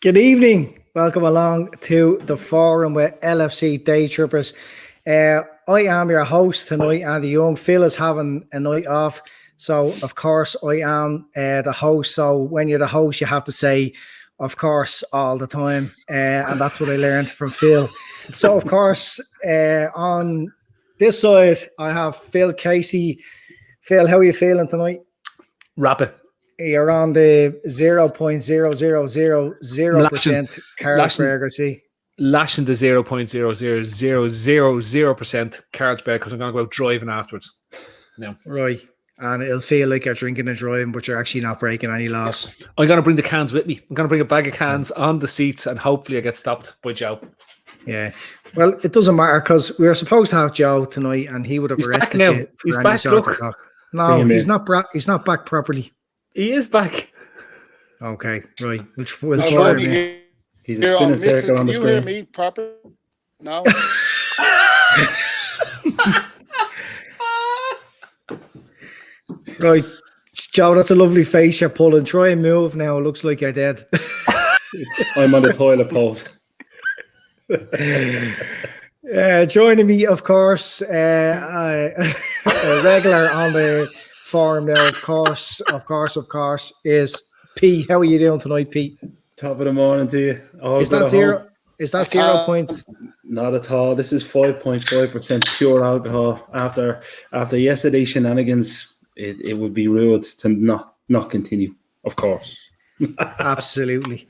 Good evening. Welcome along to the forum with LFC Daytrippers. I am your host tonight, Andy Young. Phil is having a night off. So, of course, I am the host. So, when you're the host, you have to say, of course, all the time. And that's what I learned from Phil. So, of course, on this side, I have Phil Casey. Phil, how are you feeling tonight? Rapid. You're on the 0.0000% Carlsberg, see. Lashing the 0.00000% Carlsberg because I'm going to go out driving afterwards. No. Right. And it'll feel like you're drinking and driving, but you're actually not breaking any laws. I'm going to bring the cans with me. I'm going to bring a bag of cans on the seats and hopefully I get stopped by Joe. Yeah. Well, it doesn't matter because we were supposed to have Joe tonight and he would have arrested you. He's back. Look. No, he's not back properly. He is back. Okay, right. We'll try him. He's a spinning circle on the screen. Can you hear me properly? No. Right, Joe, that's a lovely face you're pulling. Try and move now. It looks like you're dead. I'm on the toilet pose. Joining me, of course, a regular on the forum now, of course, is Pete. How are you doing tonight, Pete? Top of the morning to you. Is that 0 points? Not at all. This is 5.5% pure alcohol. After yesterday's shenanigans, it would be rude to not continue, of course. Absolutely.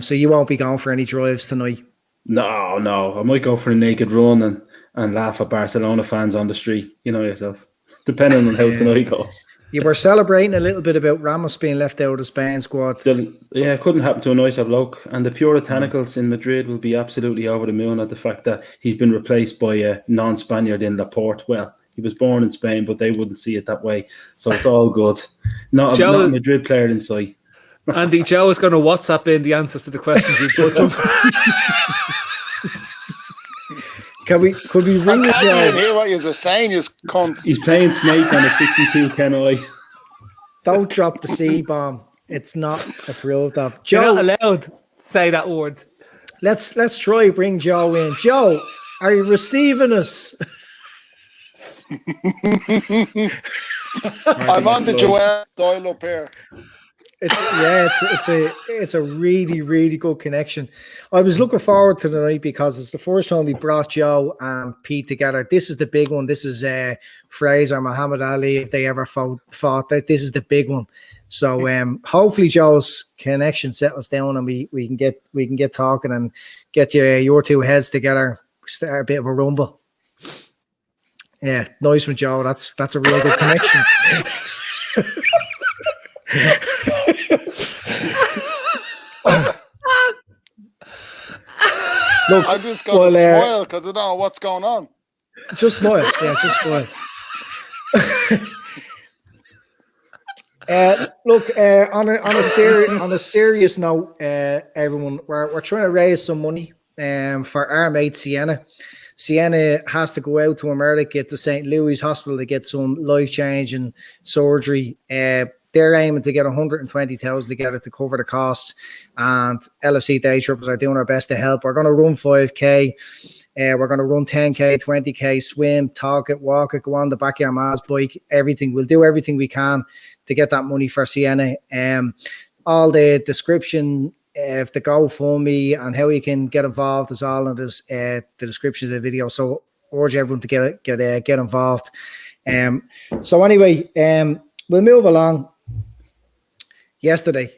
So you won't be going for any drives tonight? No. I might go for a naked run and laugh at Barcelona fans on the street. You know yourself. Depending on how tonight goes. You were celebrating a little bit about Ramos being left out of the Spain squad. It couldn't happen to a nicer bloke. And the Puritanicals in Madrid will be absolutely over the moon at the fact that he's been replaced by a non-Spaniard in Laporte. Well, he was born in Spain, but they wouldn't see it that way. So it's all good. Not a Madrid player in sight. Andy, Joe is going to WhatsApp in the answers to the questions you put to him. Could we ring the Joe? I can't hear what you're saying, you cunts. He's playing Snake on a 62 Kenoi. Don't drop the C-bomb. It's not approved of. Joe, you're not allowed to say that word. Let's try bring Joe in. Joe, are you receiving us? I'm on the Joel dial up here. It's a really, really good connection. I was looking forward to the night because it's the first time we brought Joe and Pete together. This is the big one. This is Fraser, Muhammad Ali, if they ever fought that. This is the big one. So hopefully Joe's connection settles down and we can get talking and get your two heads together, start a bit of a rumble. Yeah, nice one, Joe. That's a real good connection. Look, I'm just going to smile because I don't know what's going on. Just smile. Yeah, just smile. Look, on a serious note, everyone, we're trying to raise some money for our mate Sienna. Sienna has to go out to America to St. Louis Hospital to get some life-changing surgery. They're aiming to get 120,000 together to cover the costs, and LFC Daytrippers are doing our best to help. We're going to run 5K. We're going to run 10K, 20K, swim, talk it, walk it, go on the back of your ma's bike, everything. We'll do everything we can to get that money for Sienna. All the description of the GoFundMe and how you can get involved is all in this, the description of the video. So urge everyone to get involved. So anyway, we'll move along. Yesterday,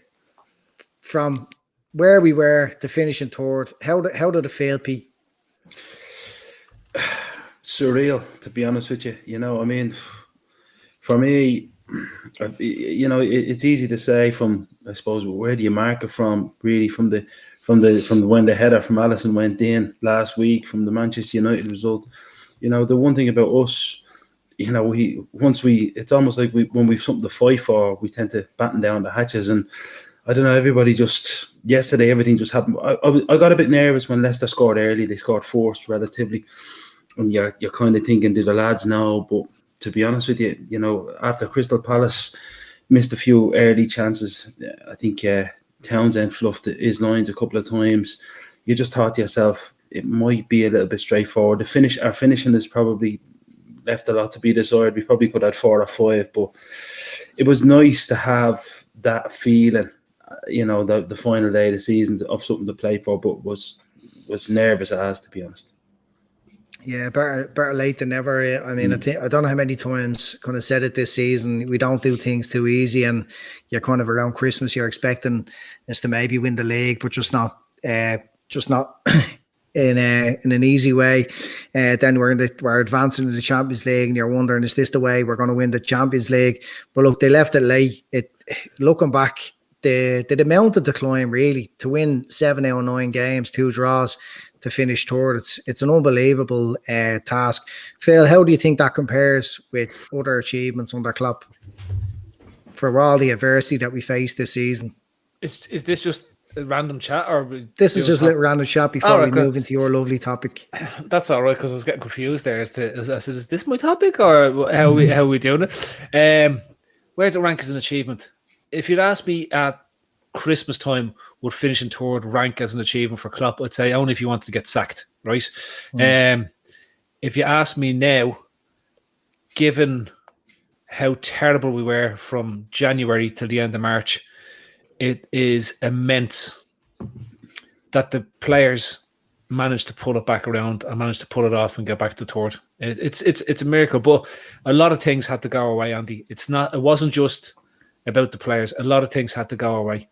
from where we were to finishing third, how did it feel, Pete? Surreal, to be honest with you. You know, I mean, for me, you know, it's easy to say from, I suppose, where do you mark it from? Really, from when the header from Alisson went in last week, from the Manchester United result. You know, the one thing about us, you know, it's almost like when we've something to fight for, we tend to batten down the hatches. And I don't know, yesterday, everything just happened. I got a bit nervous when Leicester scored early. They scored forced relatively. And you're kind of thinking, do the lads know? But to be honest with you, you know, after Crystal Palace missed a few early chances, I think Townsend fluffed his lines a couple of times. You just thought to yourself, it might be a little bit straightforward. Our finishing is probably left a lot to be desired. We probably could have 4 or 5, but it was nice to have that feeling, the final day of the season of something to play for, but was nervous as, to be honest. Yeah, better late than never. I mean, I don't know how many times kind of said it this season. We don't do things too easy, and you're kind of around Christmas. You're expecting us to maybe win the league, but just not in an easy way. Then we're advancing to the Champions League, and you're wondering, is this the way we're going to win the Champions League? But look, they left it late. Looking back, the amount of decline really to win 7 out of 9 games, 2 draws, to finish third. It's an unbelievable task. Phil, how do you think that compares with other achievements under Klopp for all the adversity that we faced this season? Is this just a random chat, or this is just a little random chat before we move into your lovely topic? That's all right, because I was getting confused there. I said, is this my topic, or how are we doing it? Where's it rank as an achievement? If you'd asked me at Christmas time, would finishing third rank as an achievement for Klopp, I'd say only if you wanted to get sacked, right? If you ask me now, given how terrible we were from January till the end of March, it is immense that the players managed to pull it back around and managed to pull it off and get back to third. It's a miracle, but a lot of things had to go away, Andy. It wasn't just about the players. A lot of things had to go away.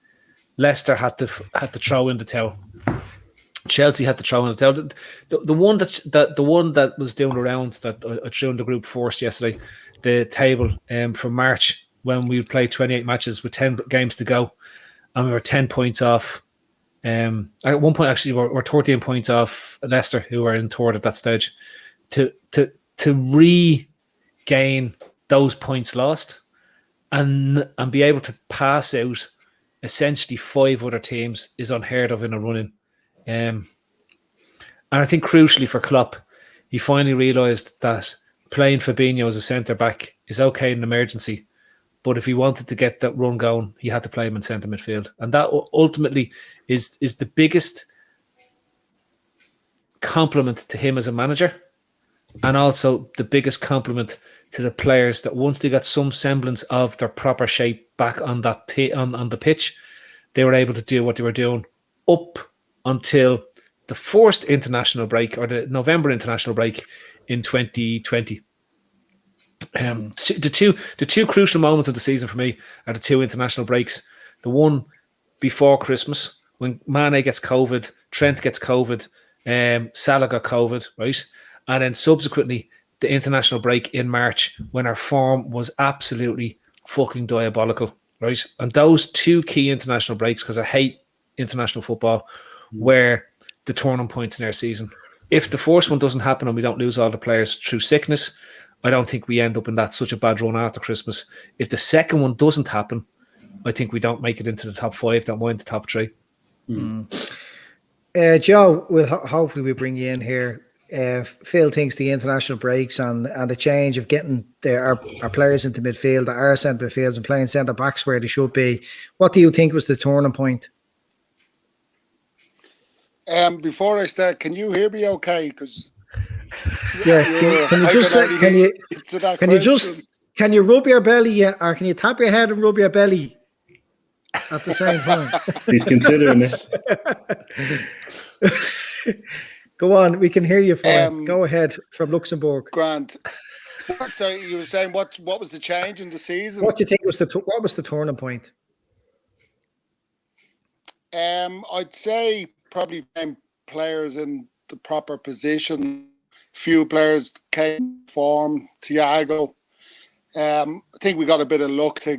Leicester had to throw in the towel. Chelsea had to throw in the towel. The one that was doing the rounds that I threw in the group first yesterday, the table from March, when we played 28 matches with 10 games to go, and we were 10 points off. At one point, actually, we're 13 points off Leicester, who were in third at that stage. To regain those points lost and be able to pass out essentially 5 other teams is unheard of in a run-in. And I think crucially for Klopp, he finally realised that playing Fabinho as a centre-back is okay in an emergency, but if he wanted to get that run going, he had to play him in centre midfield. And that ultimately is the biggest compliment to him as a manager, and also the biggest compliment to the players that once they got some semblance of their proper shape back on that on the pitch, they were able to do what they were doing up until the first international break, or the November international break in 2020. The two crucial moments of the season for me are the 2 international breaks. The one before Christmas, when Mane gets COVID, Trent gets COVID, Salah got COVID, right? And then subsequently, the international break in March, when our form was absolutely fucking diabolical, right? And those 2 key international breaks, because I hate international football, were the turning points in our season. If the first one doesn't happen and we don't lose all the players through sickness, I don't think we end up in such a bad run after Christmas. If the second one doesn't happen, I think we don't make it into the top 5, don't mind the top 3. Joe, hopefully we bring you in here. Phil thinks the international breaks and the change of getting our players into midfield, our centre midfields, and playing centre backs where they should be. What do you think was the turning point? Before I start, can you hear me okay? Because can you rub your belly, or can you tap your head and rub your belly at the same time? He's considering it. Go on, we can hear you fine. Go ahead, from Luxembourg. Grant. So you were saying what was the change in the season? What do you think was what was the turning point? I'd say probably playing players in the proper position. Few players came form. Thiago. I think we got a bit of luck to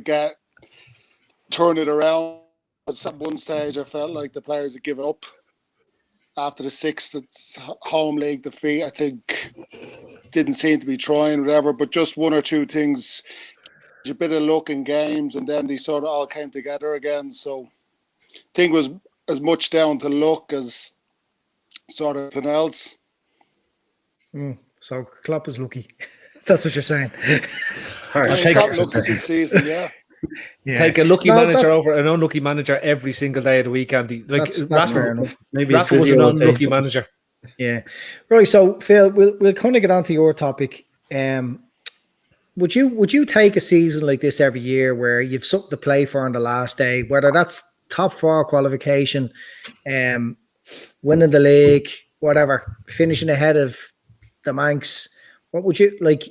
turn it around. At one stage, I felt like the players had given up. After the 6th home league defeat, I think didn't seem to be trying, whatever, but just 1 or 2 things, a bit of luck in games, and then they sort of all came together again. So I think it was as much down to luck as sort of anything else. So Klopp is lucky. That's what you're saying. Got lucky this season, yeah. take a lucky No, manager over an unlucky manager every single day of the week, Andy. Like that's fair enough. Maybe Rafa was an unlucky manager. Yeah. Right. So Phil, we'll kind of get on to your topic. Would you take a season like this every year where you've something to play for on the last day, whether that's top 4 qualification, winning the league, whatever, finishing ahead of the Manx? What would you like?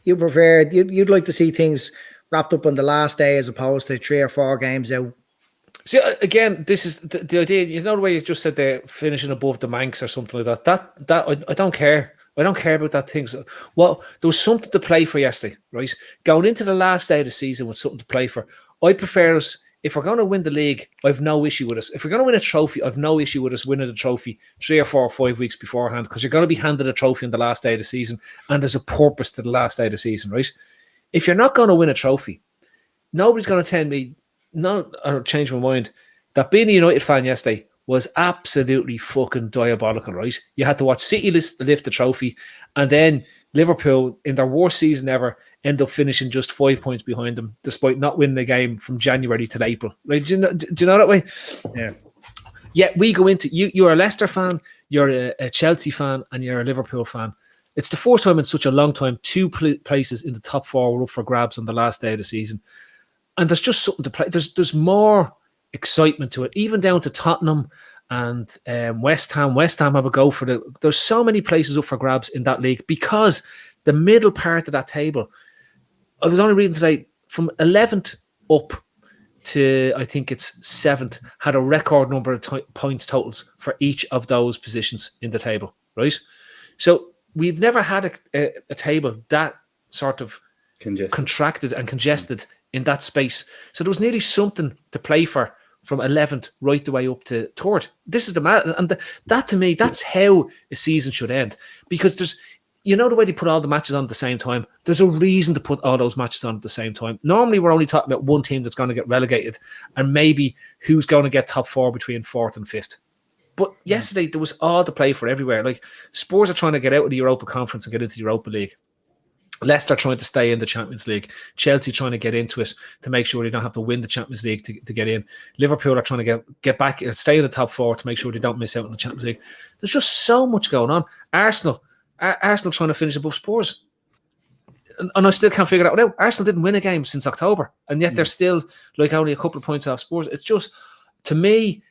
You prefer? You'd like to see things wrapped up on the last day as opposed to 3 or 4 games out. See, again, this is the idea. You know the way you just said they're finishing above the Manx or something like that. That I don't care. I don't care about that things. Well, there was something to play for yesterday, right? Going into the last day of the season with something to play for. I prefer us, if we're going to win the league, I've no issue with us. If we're going to win a trophy, I've no issue with us winning the trophy 3 or 4 or 5 weeks beforehand, because you're going to be handed a trophy on the last day of the season, and there's a purpose to the last day of the season, right? If you're not going to win a trophy, nobody's going to tell me, no, or change my mind, that being a United fan yesterday was absolutely fucking diabolical, right? You had to watch City lift the trophy, and then Liverpool, in their worst season ever, end up finishing just 5 points behind them, despite not winning the game from January till April. Right? Do you know that way? Yeah. Yeah, we go into you're a Leicester fan, you're a Chelsea fan, and you're a Liverpool fan. It's the first time in such a long time 2 places in the top 4 were up for grabs on the last day of the season, and there's just something to play. There's more excitement to it, even down to Tottenham and West Ham. West Ham have a go for there's so many places up for grabs in that league, because the middle part of that table, I was only reading today, from 11th up to I think it's 7th, had a record number of points totals for each of those positions in the table, right? So we've never had a table that sort of contracted and congested in that space. So there was nearly something to play for from 11th right the way up to 3rd. This is the matter. And that to me, that's how a season should end. Because there's, you know, the way they put all the matches on at the same time, there's a reason to put all those matches on at the same time. Normally, we're only talking about one team that's going to get relegated and maybe who's going to get top 4 between 4th and 5th. But yesterday, there was all to play for everywhere. Like, Spurs are trying to get out of the Europa Conference and get into the Europa League. Leicester trying to stay in the Champions League. Chelsea trying to get into it to make sure they don't have to win the Champions League to get in. Liverpool are trying to get back, stay in the top 4 to make sure they don't miss out on the Champions League. There's just so much going on. Arsenal trying to finish above Spurs. And I still can't figure that out. Arsenal didn't win a game since October, and yet they're still like only a couple of points off Spurs. It's just, to me,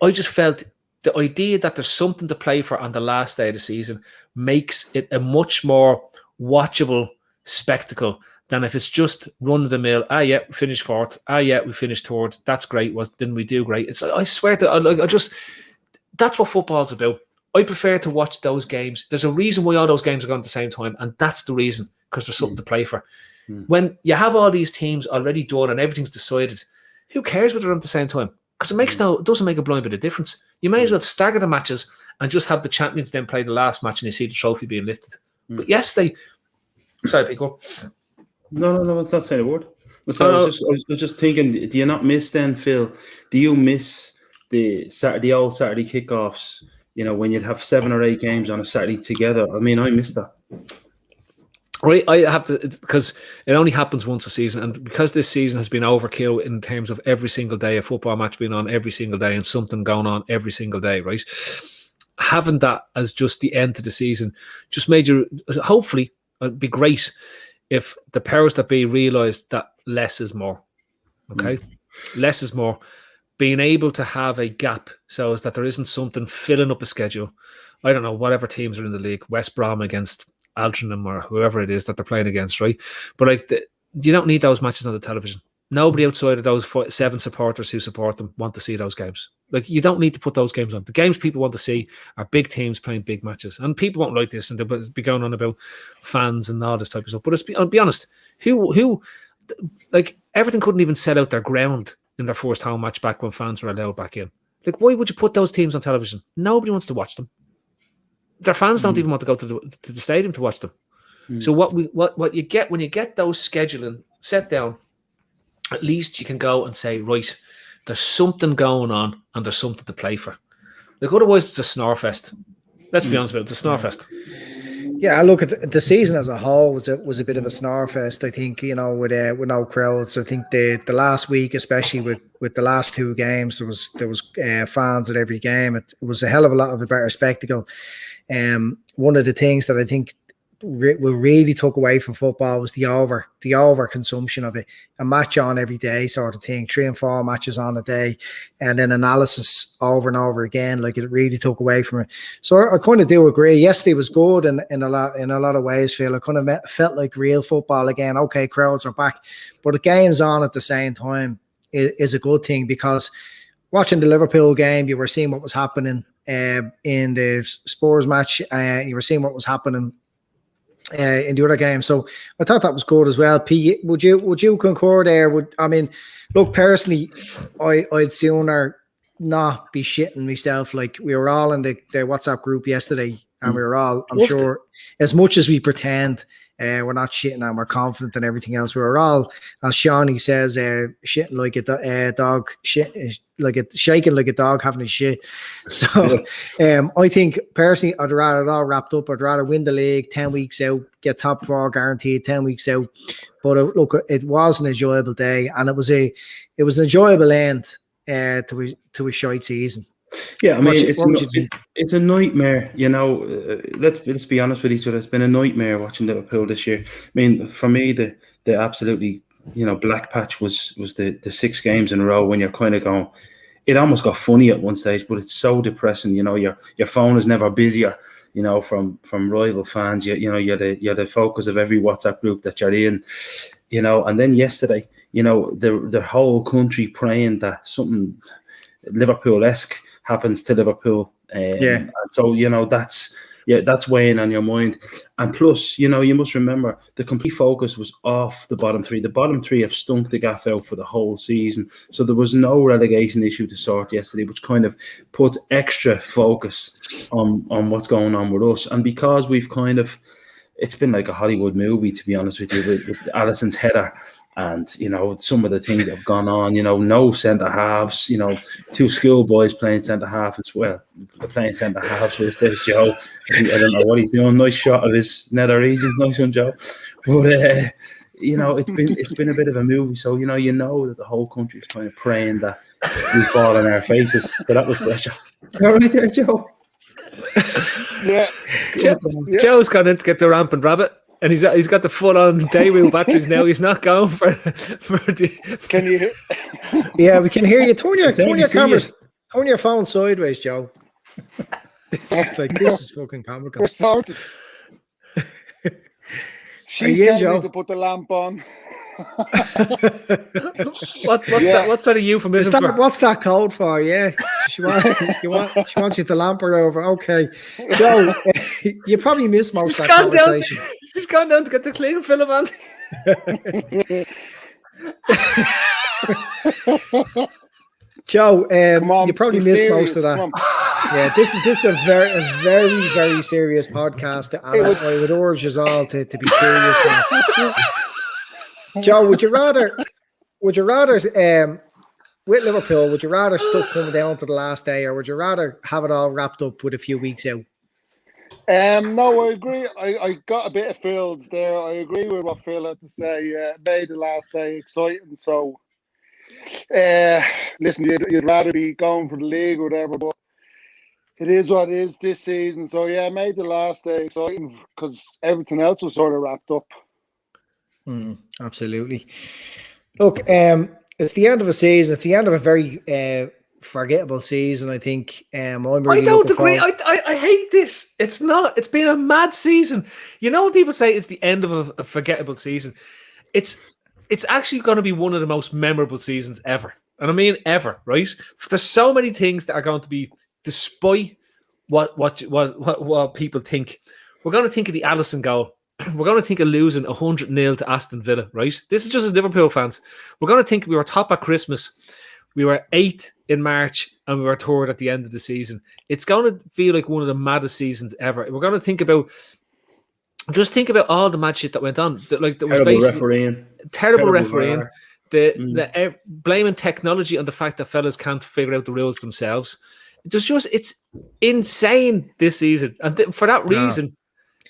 I just felt the idea that there's something to play for on the last day of the season makes it a much more watchable spectacle than if it's just run of the mill. Yeah, we finished 4th. Yeah, we finished 3rd. That's great. Didn't we do great? It's, I swear to, that's what football's about. I prefer to watch those games. There's a reason why all those games are going at the same time, and that's the reason, because there's something to play for. When you have all these teams already done and everything's decided, who cares whether they're on at the same time? Because it doesn't make a blind bit of difference. You may as well stagger the matches and just have the champions then play the last match and you see the trophy being lifted. But yesterday, sorry, people. No, it's not saying a word. I was just thinking, do you not miss then, Phil? Do you miss the old Saturday kickoffs? You know, when you'd have 7 or 8 games on a Saturday together. I mean, I miss that. Right, I have to, because it only happens once a season, and because this season has been overkill in terms of every single day, a football match being on every single day and something going on every single day, right? Having that as just the end of the season just made you, hopefully, it'd be great if the powers that be realised that less is more, okay? Less is more. Being able to have a gap so as that there isn't something filling up a schedule. I don't know, whatever teams are in the league, West Brom against Altrincham or whoever it is that they're playing against, right? But like, you don't need those matches on the television. Nobody outside of those 7 supporters who support them want to see those games. Like, you don't need to put those games on. The games people want to see are big teams playing big matches, and people won't like this, and they'll be going on about fans and all this type of stuff. But I'll be honest, who like, Everton couldn't even set out their ground in their first home match back when fans were allowed back in. Like, why would you put those teams on television? Nobody wants to watch them. Their fans don't even want to go to the stadium to watch them. So what you get when you get those scheduling set down, at least you can go and say, right, there's something going on and there's something to play for. Like, otherwise it's a snore fest. Let's be honest about it, it's a snore fest. Yeah, I look at the season as a whole was a bit of a snore fest. I think with no crowds. I think the last week, especially with the last two games, there was fans at every game. It was a hell of a lot of a better spectacle. One of the things that I think really took away from football was the over consumption of it. A match on every day sort of thing, 3 and 4 matches on a day, and then analysis over and over again. Like, it really took away from it. So I kind of do agree. Yesterday was good in a lot of ways, Phil. I kind of felt like real football again. Okay, crowds are back, but the game's on at the same time is a good thing, because watching the Liverpool game, you were seeing what was happening in the Spurs match, you were seeing what was happening in the other game. So I thought that was good as well. P, would you concur there? Look, personally, I'd sooner not be shitting myself. Like, we were all in the WhatsApp group yesterday, and we were all, I'm sure, as much as we pretend we're not shitting and we're confident and everything else, we were all, as Shawnee says, shitting like a dog, shaking like a dog having a shit. So I think personally, I'd rather it all wrapped up. I'd rather win the league 10 weeks out, get top 4 guaranteed 10 weeks out. But look, it was an enjoyable day, and it was an enjoyable end to a shite season. Yeah, I mean, it's a nightmare, let's be honest with each other. It's been a nightmare watching Liverpool this year. I mean, for me, the absolutely, black patch was the 6 games in a row, when you're kind of going, it almost got funny at one stage, but it's so depressing. Your phone is never busier, from rival fans. You're the focus of every WhatsApp group that you're in, and then yesterday, the whole country praying that something Liverpool-esque happens to Liverpool. And so, that's weighing on your mind. And plus, you must remember, the complete focus was off the bottom 3. The bottom 3 have stunk the gaff out for the whole season. So there was no relegation issue to sort yesterday, which kind of puts extra focus on what's going on with us. And because we've it's been like a Hollywood movie, to be honest with you, with Alisson's header. And, some of the things that have gone on, no centre-halves, 2 schoolboys playing centre-half as well. They're playing centre-halves with this Joe. I don't know what he's doing. Nice shot of his nether regions. Nice one, Joe. But, it's been a bit of a movie. So, that the whole country is kind of praying that we fall on our faces. But that was pressure. All right there, Joe. Yeah. Joe's gone in to get the rampant rabbit. And he's got the full-on Daewoo batteries now. He's not going for the... Can you hear? Yeah, we can hear you. Turn your cameras. Turn your phone sideways, Joe. This is fucking comical. We're sorted. She's telling me to put the lamp on. What's that a euphemism for? What's that code for? Yeah, she wants you to lamp her over. Okay, Joe, you probably missed most of that conversation. She's gone down to get the clean film on. Joe, on, you probably missed most of that. Yeah, this is a very, very serious podcast. I would urge us all to be serious now. Joe, would you rather with Liverpool, would you rather stuff coming down to the last day, or would you rather have it all wrapped up with a few weeks out? No, I agree. I got a bit of Phil's there. I agree with what Phil had to say. Made the last day exciting. So, listen, you'd rather be going for the league or whatever, but it is what it is this season. So, yeah, made the last day exciting because everything else was sort of wrapped up. Absolutely. Look, it's the end of a season. It's the end of a very forgettable season, I think. I'm really I don't agree. I hate this. It's not. It's been a mad season. When people say it's the end of a forgettable season, it's actually going to be one of the most memorable seasons ever. And I mean ever, right? There's so many things that are going to be, despite what people think. We're going to think of the Alisson goal. We're going to think of losing 100-0 to Aston Villa, right? This is just as Liverpool fans. We're going to think we were top at Christmas. We were 8th in March and we were 3rd at the end of the season. It's going to feel like one of the maddest seasons ever. We're going to think about all the mad shit that went on. Terrible refereeing. The blaming technology on the fact that fellas can't figure out the rules themselves. It's insane this season. And for that reason...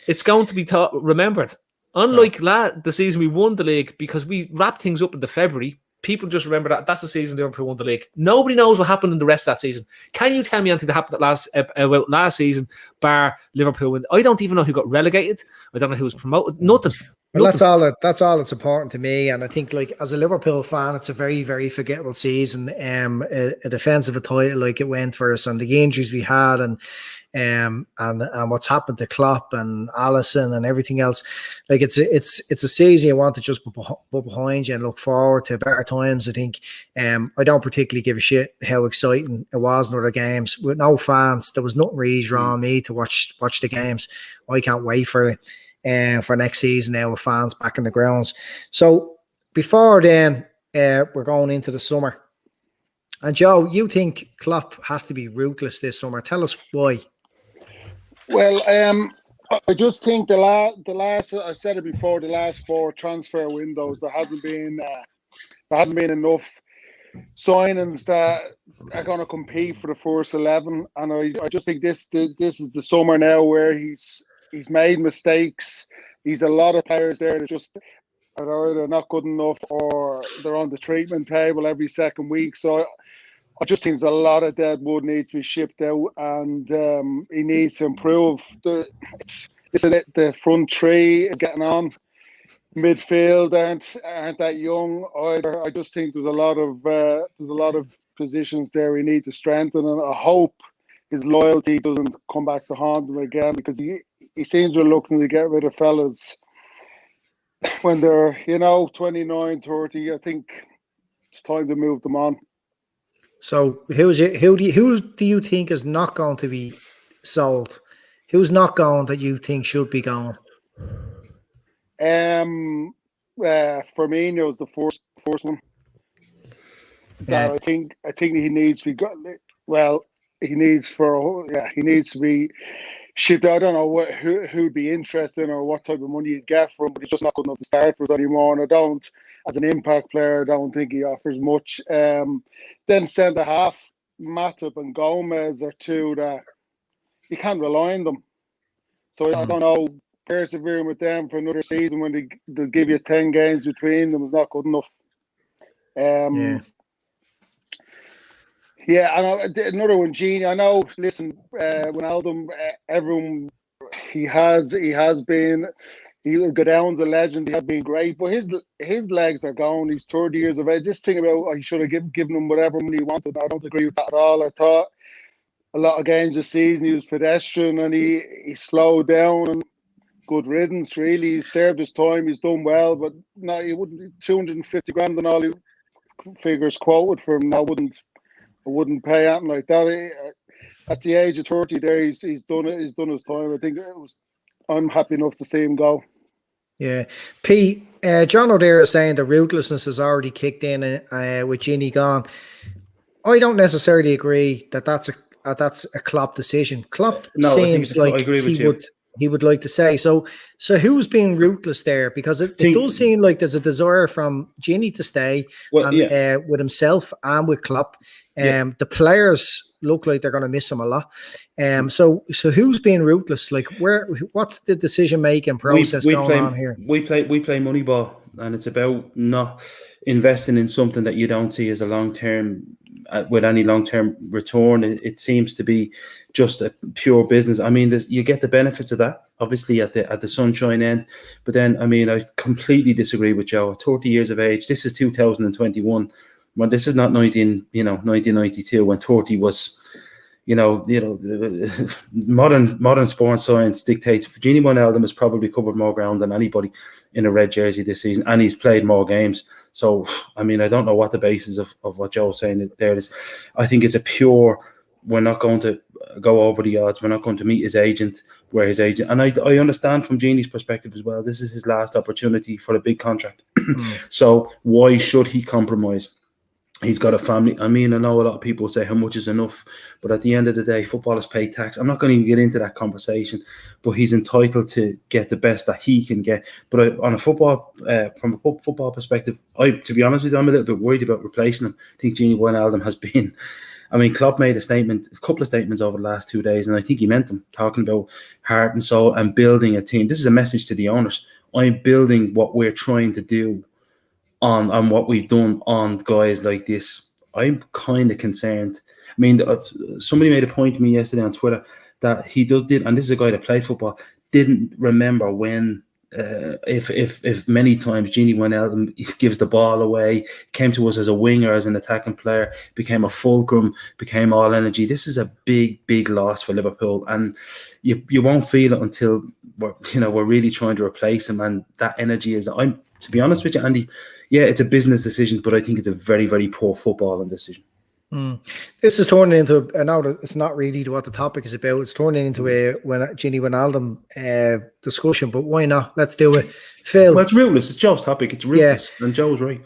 it's going to be remembered. Unlike the season we won the league, because we wrapped things up in the February, people just remember that's the season Liverpool won the league. Nobody knows what happened in the rest of that season. Can you tell me anything that happened last season, bar Liverpool win? I don't even know who got relegated. I don't know who was promoted. Nothing. Well, that's all that's important to me, and I think, like, as a Liverpool fan, it's a very, very forgettable season. A defence of a title like it went for us, and the injuries we had, and what's happened to Klopp and Alisson and everything else. Like, it's a season you want to just put behind you and look forward to better times. I think. I don't particularly give a shit how exciting it was in other games with no fans. There was nothing really drawing me to watch the games. I can't wait for it. For next season now with fans back in the grounds. So before then, we're going into the summer. And Joe, you think Klopp has to be ruthless this summer? Tell us why. Well, I just think the last I said it before, the last 4 transfer windows, there hasn't been enough signings that are going to compete for the first 11, and I just think this is the summer now where he's made mistakes. He's a lot of players there that just are either not good enough or they're on the treatment table every second week. So I just think there's a lot of dead wood needs to be shipped out, and he needs to improve. The front three is getting on. Midfield aren't that young either. I just think there's a lot of positions there we need to strengthen, and I hope his loyalty doesn't come back to haunt him again, because he seems reluctant to get rid of fellas when they're 29, 30. I think it's time to move them on. So who do you think is not going to be sold? Who's not going that you think should be going? Firmino is the first one. That I think he needs to be well. He needs to be shipped. I don't know who'd be interested or what type of money you'd get from him, but he's just not good enough to start for us anymore. And I don't, as an impact player, I don't think he offers much. Then centre half, Matip and Gomez are two that you can't rely on them. So I don't know, persevering with them for another season when they'll give you 10 games between them is not good enough. Yeah, and another one, Genie. I know. Listen, Wijnaldum, everyone, he'll go down as a legend. He has been great, but his legs are gone. He's 30 years of age. This thing about he should have given him whatever money he wanted. I don't agree with that at all. I thought a lot of games this season he was pedestrian and he slowed down. And good riddance, really. He served his time. He's done well, but no, he wouldn't. 250 grand and all he figures quoted for him. I wouldn't pay anything like that. At the age of 30, there he's done it. He's done his time. I think I'm happy enough to see him go. Yeah, Pete. John O'Dea is saying the ruthlessness has already kicked in with Gini gone. I don't necessarily agree that that's a Klopp decision. Klopp seems like he would like to say. So who's being ruthless there? Because it does seem like there's a desire from Gini to stay with himself and with Klopp. The players look like they're going to miss him a lot. So who's being ruthless? Like, what's the decision making process going on here? We play Moneyball, and it's about not investing in something that you don't see as a long term with any long term return. It seems to be just a pure business. I mean, you get the benefits of that, obviously, at the sunshine end. But then, I mean, I completely disagree with Joe. 30 years of age. This is 2021. Well, this is not 1992 when 30 was, modern sports science dictates. Gini Wijnaldum has probably covered more ground than anybody in a red jersey this season, and he's played more games. So, I mean, I don't know what the basis of what Joe's saying there is. I think it's a pure, we're not going to go over the odds. We're not going to meet his agent, and I understand from Gini's perspective as well, this is his last opportunity for a big contract. So why should he compromise? He's got a family. I mean, I know a lot of people say how much is enough, but at the end of the day, footballers pay tax. I'm not going to even get into that conversation, but he's entitled to get the best that he can get. But on a football, from a football perspective, to be honest with you, I'm a little bit worried about replacing him. I think Gini Wijnaldum has been I mean, Klopp made a couple of statements over the last 2 days, and I think he meant them, talking about heart and soul and building a team. This is a message to the owners. I'm building what we're trying to do on what we've done on guys like this. I'm kind of concerned. I mean, somebody made a point to me yesterday on Twitter that he did, and this is a guy that played football, didn't remember when, if many times Gini Wijnaldum gives the ball away, came to us as a winger, as an attacking player, became a fulcrum, became all energy. This is a big, big loss for Liverpool, and you won't feel it until we're really trying to replace him. And that energy is, to be honest with you, Andy, yeah, it's a business decision, but I think it's a very, very poor footballing decision. This is turning into, I know that it's not really what the topic is about. It's turning into a Gini Wijnaldum discussion, but why not? Let's do it. Phil. Well, it's ruthless. It's Joe's topic. It's ruthless, and Joe's right.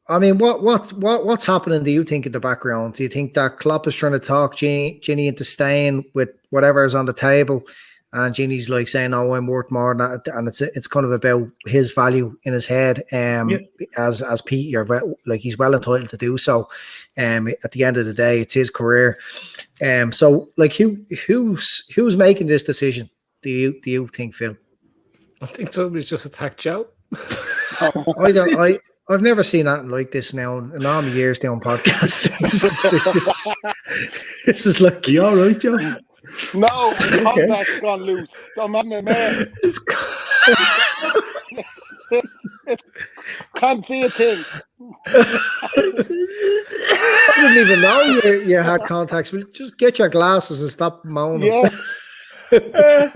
I mean, what's happening, do you think, in the background? Do you think that Klopp is trying to talk Gini into staying with whatever is on the table? And Gini's like saying, "Oh, I'm worth more than that," and it's kind of about his value in his head. As Pete, like, he's well entitled to do so. At the end of the day, it's his career. So like, who's making this decision? Do you think, Phil? I think somebody's just attacked Joe. I've never seen that like this now in all my years doing podcasts. This is like, you all right, Joe? No, contact's gone loose. I'm on the man. Can't see a thing. I didn't even know you had contacts. But just get your glasses and stop moaning. Yeah.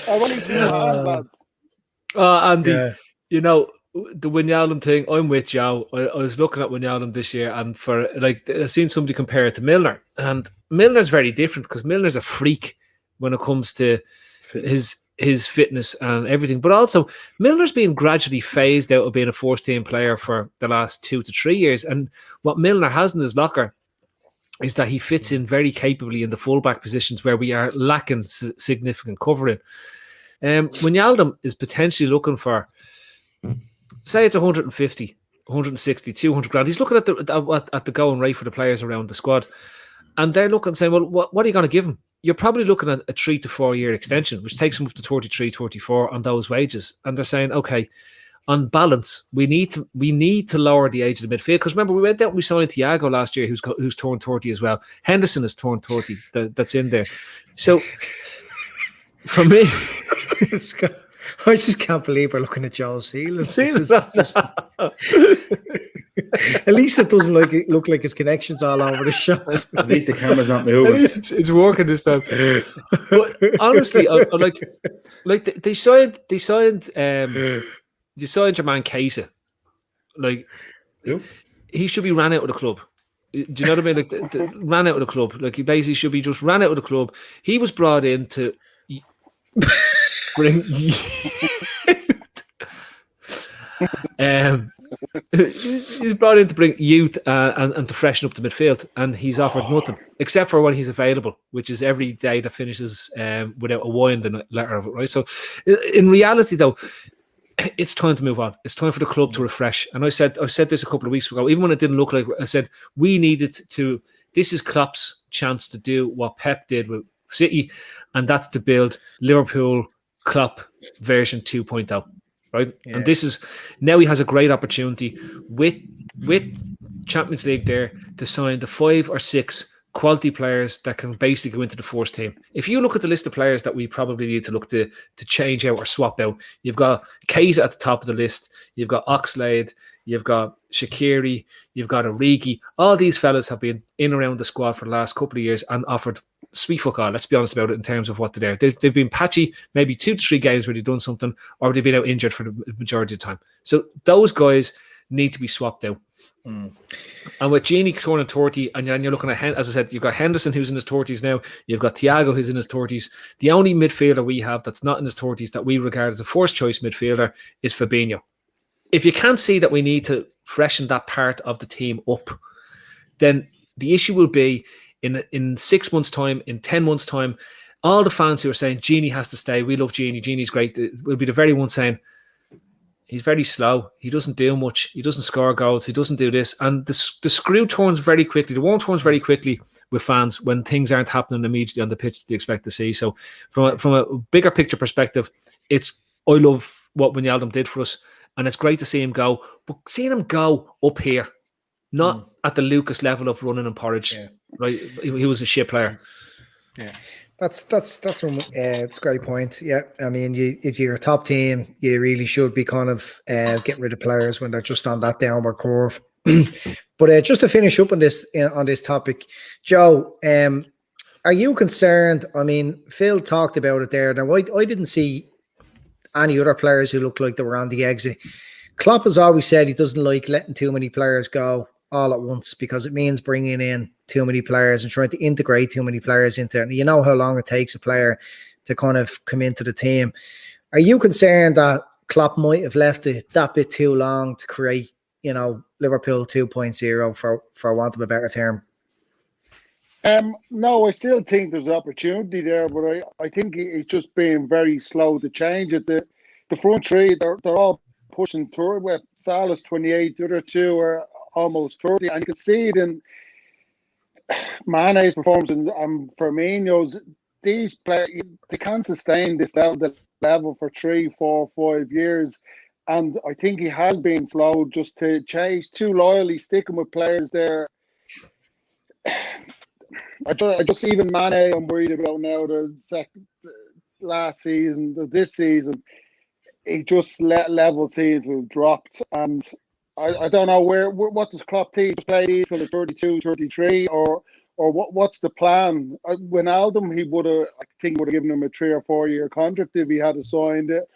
I've only seen lads. Andy, the Wijnaldum thing, I'm with Joe. I was looking at Wijnaldum this year, and I've seen somebody compare it to Milner, and Milner's very different because Milner's a freak when it comes to his fitness and everything. But also, Milner's been gradually phased out of being a first team player for the last 2 to 3 years, and what Milner has in his locker is that he fits in very capably in the fullback positions where we are lacking significant covering. Wijnaldum is potentially looking for, say it's 150, 160, 200 grand. He's looking at the going rate for the players around the squad. And they're looking and saying, well, what are you going to give him? You're probably looking at a 3 to 4 year extension, which takes him up to 33, 34 on those wages. And they're saying, okay, on balance, we need to lower the age of the midfield. Because remember, we went out and we signed Thiago last year, who's turned 30 as well. Henderson has turned 30. That's in there. So, for me... I just can't believe we're looking at Joe's ceiling. At least it doesn't look like his connection's all over the shop. At least the camera's not moving. At least it's working this time. But honestly, they signed Jermaine Keita. Like, he should be ran out of the club. Do you know what I mean? Like, ran out of the club. Like, he basically should be just ran out of the club. He was brought in to bring he's brought in to bring youth and to freshen up the midfield, and he's offered nothing except for when he's available, which is every day that finishes without a Y in the letter of it, right? So in reality, though, it's time to move on. It's time for the club to refresh. And I said this a couple of weeks ago, even when it didn't look like, I said we needed to. This is Klopp's chance to do what Pep did with City, and that's to build Liverpool Klopp version 2.0, right? Yeah. And this is now he has a great opportunity with Champions League there to sign the 5 or 6 quality players that can basically go into the first team. If you look at the list of players that we probably need to look to change out or swap out, you've got Keita at the top of the list, you've got Oxlade, you've got Shaqiri, you've got Origi. All these fellas have been in around the squad for the last couple of years and offered sweet fuck all. Let's be honest about it in terms of what they're there. They've been patchy, maybe 2 to 3 games where they've done something, or they've been out injured for the majority of the time. So those guys need to be swapped out. And with Gini turning 30, and you're looking at, as I said, you've got Henderson who's in his 30s now, you've got Thiago who's in his 30s. The only midfielder we have that's not in his 30s that we regard as a first choice midfielder is Fabinho. If you can't see that we need to freshen that part of the team up, then the issue will be in 6 months' time, in 10 months' time, all the fans who are saying Gini has to stay, we love Gini, Gini's great, will be the very ones saying he's very slow. He doesn't do much. He doesn't score goals. He doesn't do this. And the screw turns very quickly. The worm turns very quickly with fans when things aren't happening immediately on the pitch that you expect to see. So from a bigger picture perspective, I love what Wijnaldum did for us. And it's great to see him go. But seeing him go up here, not at the Lucas level of running and porridge. Yeah. Right? He was a shit player. Yeah. That's it's a great point. Yeah, I mean, if you're a top team, you really should be kind of getting rid of players when they're just on that downward curve. But just to finish up on this topic, Joe, are you concerned? I mean, Phil talked about it there. Now, I didn't see any other players who looked like they were on the exit. Klopp has always said he doesn't like letting too many players go all at once because it means bringing in too many players and trying to integrate too many players into it. And you know how long it takes a player to kind of come into the team. Are you concerned that Klopp might have left it that bit too long to create, Liverpool 2.0 for want of a better term? No, I still think there's opportunity there, but I think it's just being very slow to change it. The front three, they're all pushing through. Well, Salah's 28, the other two are almost 30, and you can see it in Mane's performance and Firmino's. These players, they can't sustain this level for 3, 4, 5 years, and I think he has been slow just to chase too loyally, sticking with players there. I just even Mane, I'm worried about now. Last season, this season, he just level seems we've dropped, and I don't know what does Klopp think? Just play these till the 32, 33, or what's the plan? Wijnaldum, he would have given him a 3 or 4 year contract if he had signed it.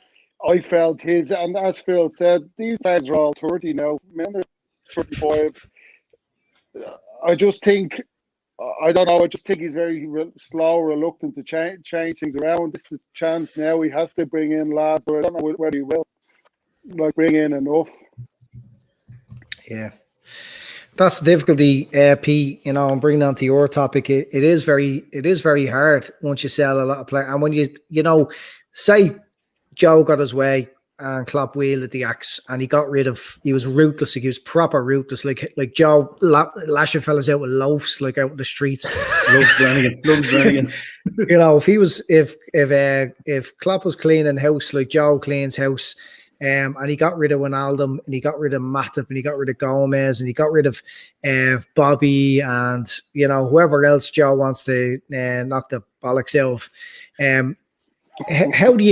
I felt his, and as Phil said, these players are all 30 now. Men are 35. I just think, I don't know. I just think he's very slow, reluctant to change things around. This is the chance now. He has to bring in lads, but I don't know whether he will bring in enough. Yeah, that's the difficulty, Pete. And bringing on to your topic, it is very hard once you sell a lot of players, and when you say Joe got his way and Klopp wielded the axe, and he was ruthless. He was proper ruthless, like Joe lashing fellas out with loafs, like out in the streets. Loves Brannigan. If Klopp was cleaning house like Joe cleans house. And he got rid of Wijnaldum, and he got rid of Matip, and he got rid of Gomez, and he got rid of Bobby, and whoever else Joe wants to knock the bollocks out of. How do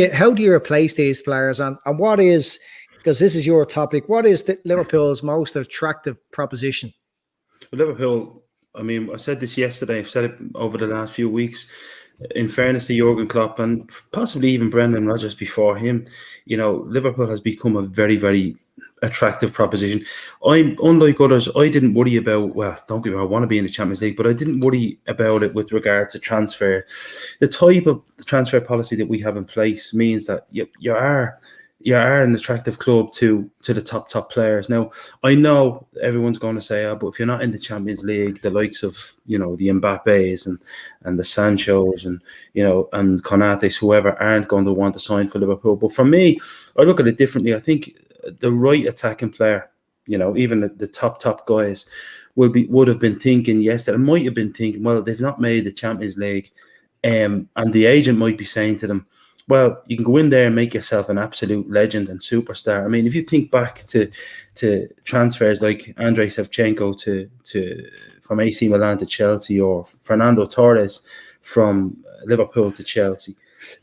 you replace these players, and what is, because this is your topic, what is Liverpool's most attractive proposition? Liverpool, I mean, I said this yesterday, I've said it over the last few weeks. In fairness to Jurgen Klopp and possibly even Brendan Rodgers before him, Liverpool has become a very, very attractive proposition. Unlike others, I didn't worry about, don't get me wrong, I want to be in the Champions League, but I didn't worry about it with regards to transfer. The type of transfer policy that we have in place means that you are an attractive club to the top players. Now, I know everyone's going to say, but if you're not in the Champions League, the likes of, the Mbappes and the Sanchos and Konates, whoever, aren't going to want to sign for Liverpool. But for me, I look at it differently. I think the right attacking player, even the top guys would have been thinking yesterday, might have been thinking, well, they've not made the Champions League, and the agent might be saying to them, well, you can go in there and make yourself an absolute legend and superstar. I mean, if you think back to transfers like Andrei Shevchenko from AC Milan to Chelsea, or Fernando Torres from Liverpool to Chelsea,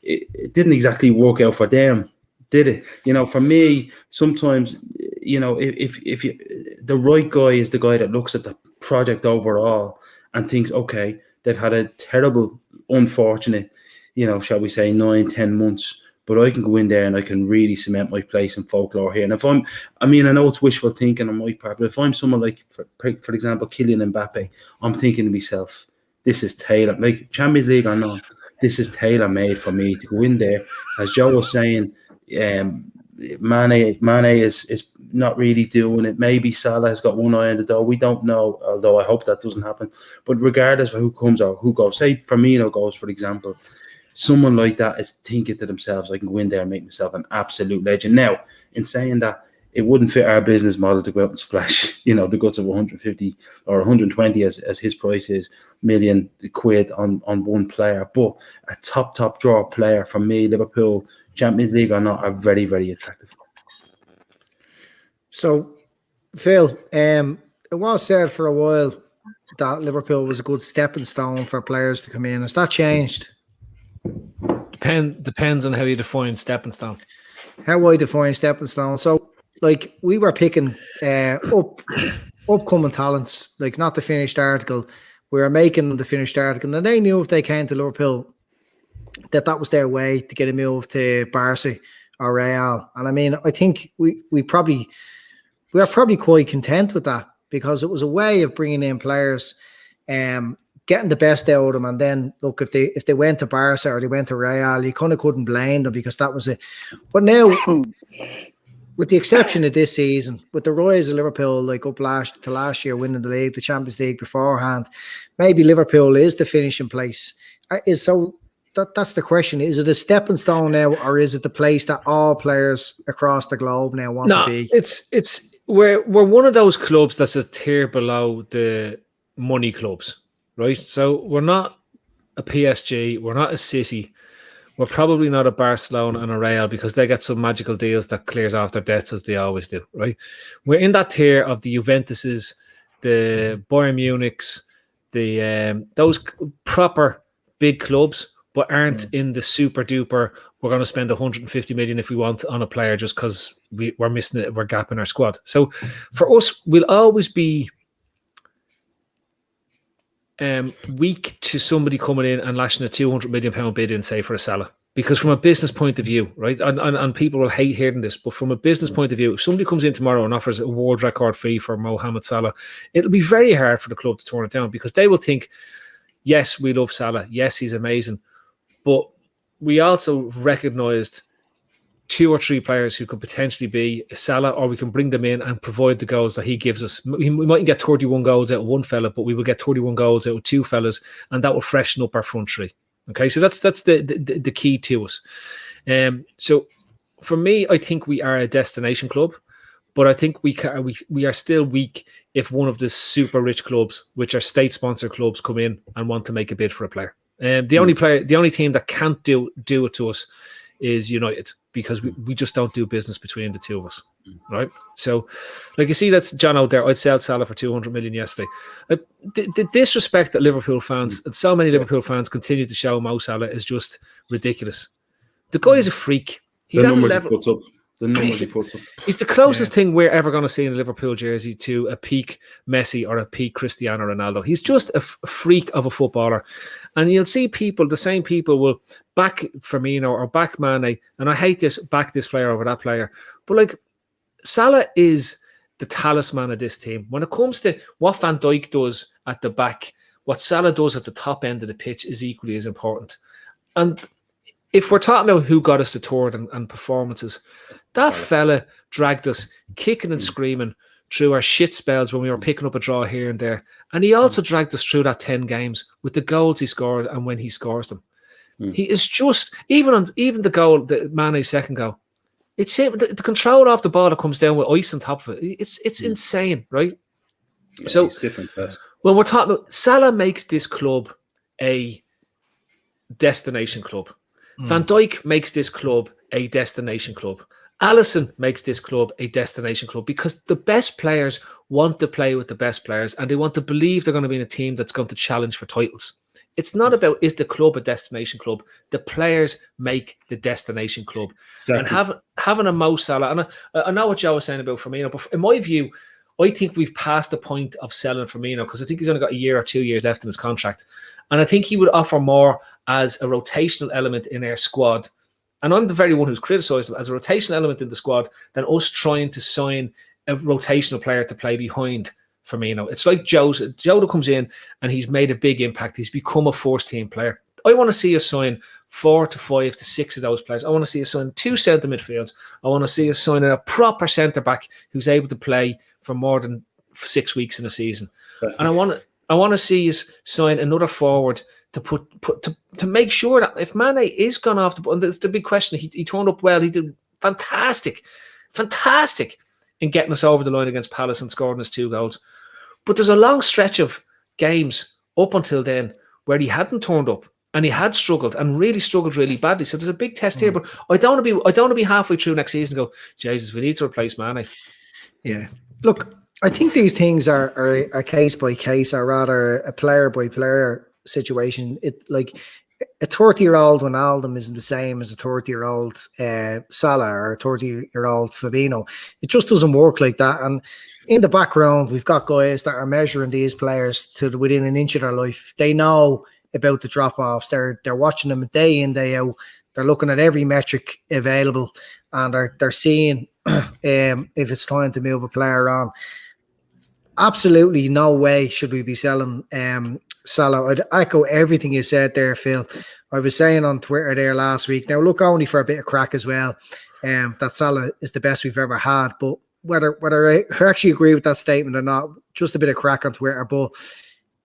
it didn't exactly work out for them, did it? For me, sometimes, if the right guy is the guy that looks at the project overall and thinks, okay, they've had a terrible, unfortunate, shall we say 9-10 months, but I can go in there and I can really cement my place in folklore here. And I know it's wishful thinking on my part, but if I'm someone like, for example, Kylian Mbappe, I'm thinking to myself, this is tailor, like Champions League or not, this is tailor made for me to go in there. As Joe was saying, Mane is not really doing it. Maybe Salah has got one eye on the door. We don't know, although I hope that doesn't happen. But regardless of who comes or who goes, say Firmino goes, for example, someone like that is thinking to themselves, I can go in there and make myself an absolute legend. Now, in saying that, it wouldn't fit our business model to go out and splash, the guts of 150 or 120 as his price is million quid on one player. But a top draw player for me, Liverpool, Champions League or not, are very, very attractive. So, Phil, it was said for a while that Liverpool was a good stepping stone for players to come in. Has that changed? Depends on how you define stepping stone. How I define stepping stone. So, like, we were picking upcoming talents, like not the finished article. We were making the finished article, and they knew if they came to Liverpool that was their way to get a move to Barca or Real. And I mean, I think we are probably quite content with that, because it was a way of bringing in players, getting the best out of them. And then look, if they went to Barca or they went to Real, you kind of couldn't blame them, because that was it. But now, with the exception of this season, with the rise of Liverpool, like up last year, winning the league, the Champions League beforehand, maybe Liverpool is the finishing place. That's the question. Is it a stepping stone now, or is it the place that all players across the globe now want to be? We're one of those clubs that's a tier below the money clubs, right? So we're not a PSG, we're not a City, we're probably not a Barcelona and a Real, because they get some magical deals that clears off their debts, as they always do, right? We're in that tier of the Juventuses, the Bayern Munichs, those proper big clubs, but aren't in the super duper, we're going to spend 150 million if we want on a player just because we're missing it, we're gapping our squad. So for us, we'll always be weak to somebody coming in and lashing a £200 million bid in, say, for a Salah. Because from a business point of view, right, and people will hate hearing this, but from a business point of view, if somebody comes in tomorrow and offers a world record fee for Mohamed Salah, it'll be very hard for the club to turn it down, because they will think, yes, we love Salah, yes, he's amazing, but we also recognised 2 or 3 players who could potentially be a Salah, or we can bring them in and provide the goals that he gives us. We mightn't get 31 goals out of one fella, but we will get 31 goals out of 2 fellas, and that will freshen up our front three. Okay, so that's the key to us. So for me, I think we are a destination club, but I think we are still weak if one of the super rich clubs, which are state-sponsored clubs, come in and want to make a bid for a player. The only team that can't do it to us is United, because we just don't do business between the two of us, right? So, like you see, that's John out there. I'd sell Salah for 200 million yesterday. The disrespect that Liverpool fans and so many Liverpool fans continue to show Mo Salah is just ridiculous. The guy is a freak. He's at the level. The numbers he puts up. He's the closest thing we're ever going to see in a Liverpool jersey to a peak Messi or a peak Cristiano Ronaldo. He's just a freak of a footballer. And you'll see the same people will back Firmino or back Mane, and I hate this, back this player over that player. But like, Salah is the talisman of this team. When it comes to what Van Dijk does at the back, what Salah does at the top end of the pitch is equally as important. And if we're talking about who got us the third and performances, that fella dragged us kicking and screaming through our shit spells when we were picking up a draw here and there. And he also dragged us through that 10 games with the goals he scored and when he scores them. He is just, even the goal, the Mane's second goal, it's him, the control off the ball that comes down with ice on top of it. It's insane, right? Yeah, so it's different. When we're talking about, Salah makes this club a destination club. Van Dijk makes this club a destination club. Alisson makes this club a destination club, because the best players want to play with the best players, and they want to believe they're going to be in a team that's going to challenge for titles. It's not about, is the club a destination club? The players make the destination club. Exactly. And having a Mo Salah, and I know what Joe was saying about Firmino, but in my view, I think we've passed the point of selling Firmino, because I think he's only got a year or 2 years left in his contract. And I think he would offer more as a rotational element in our squad. And I'm the very one who's criticised him as a rotational element in the squad than us trying to sign a rotational player to play behind Firmino. It's like Joe comes in and he's made a big impact. He's become a first-team player. I want to see us sign 4 to 5 to 6 of those players. I want to see us sign 2 centre midfields. I want to see us sign a proper centre-back who's able to play for more than 6 weeks in a season. And I want to see us sign another forward to make sure that if Mane is gone off the ball, and the big question, he turned up well, he did fantastic in getting us over the line against Palace and scoring us 2 goals. But there's a long stretch of games up until then where he hadn't turned up and he had struggled and really struggled really badly. So there's a big test here. But I don't want to be halfway through next season and go, Jesus, we need to replace Mane. Yeah. Look, I think these things are case by case, or rather a player by player situation. It like a 30-year-old Wijnaldum isn't the same as a 30-year-old Salah or a 30-year-old Fabinho. It just doesn't work like that. And in the background, we've got guys that are measuring these players to within an inch of their life. They know about the drop-offs. They're watching them day in, day out. They're looking at every metric available, and they're seeing if it's time to move a player on. Absolutely no way should we be selling Salah. I'd echo everything you said there, Phil. I was saying on Twitter there last week, now look, only for a bit of crack as well, that Salah is the best we've ever had. But whether I actually agree with that statement or not, just a bit of crack on Twitter, but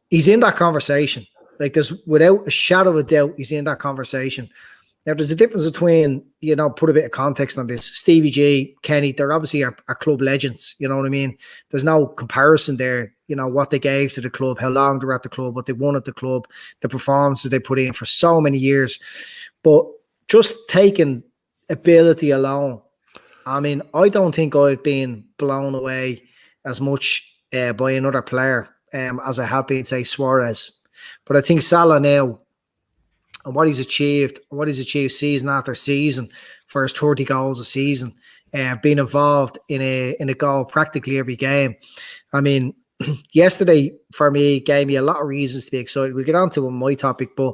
he's in that conversation. Like, there's without a shadow of a doubt, he's in that conversation. Now, there's a difference between, put a bit of context on this. Stevie G, Kenny, they're obviously our club legends. You know what I mean? There's no comparison there. What they gave to the club, how long they were at the club, what they won at the club, the performances they put in for so many years. But just taking ability alone, I mean, I don't think I've been blown away as much by another player as I have been, say, Suarez. But I think Salah now, and what he's achieved season after season for his 30 goals a season, being involved in a goal practically every game. I mean, yesterday for me gave me a lot of reasons to be excited. We'll get on to my topic, but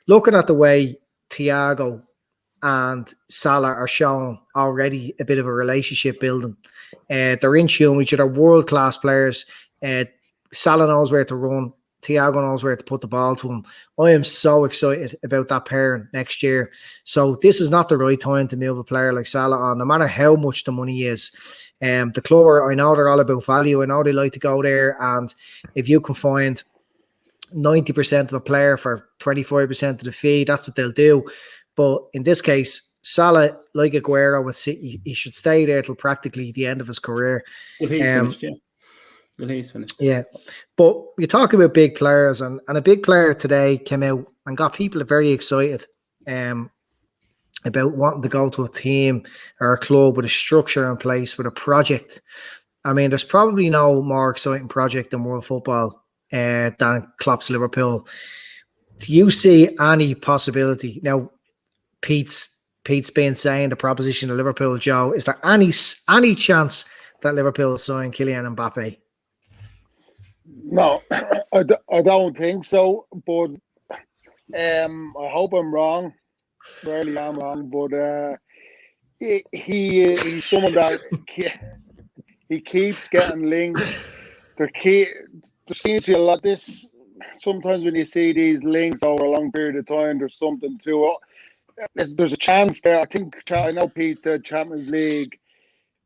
looking at the way Thiago and Salah are showing already a bit of a relationship building. They're in tune with each other, world-class players. Salah knows where to run. Thiago knows where to put the ball to him. I am so excited about that pair next year. So this is not the right time to move a player like Salah on, no matter how much the money is. The club, I know they're all about value. I know they like to go there. And if you can find 90% of a player for 25% of the fee, that's what they'll do. But in this case, Salah, like Aguero with City, he should stay there till practically the end of his career. Well, he's finished, yeah. Well, he's finished. Yeah. But you talk about big players, and a big player today came out and got people very excited about wanting to go to a team or a club with a structure in place, with a project. I mean, there's probably no more exciting project in world football than Klopp's Liverpool. Do you see any possibility? Now, Pete's been saying the proposition of Liverpool, Joe. Is there any chance that Liverpool sign Kylian Mbappe? No, I don't think so. But I hope I'm wrong. Rarely am wrong, but he's someone that he keeps getting linked. There seems to be a lot. This sometimes when you see these links over a long period of time, there's something to it. There's a chance there. I know Pete said Champions League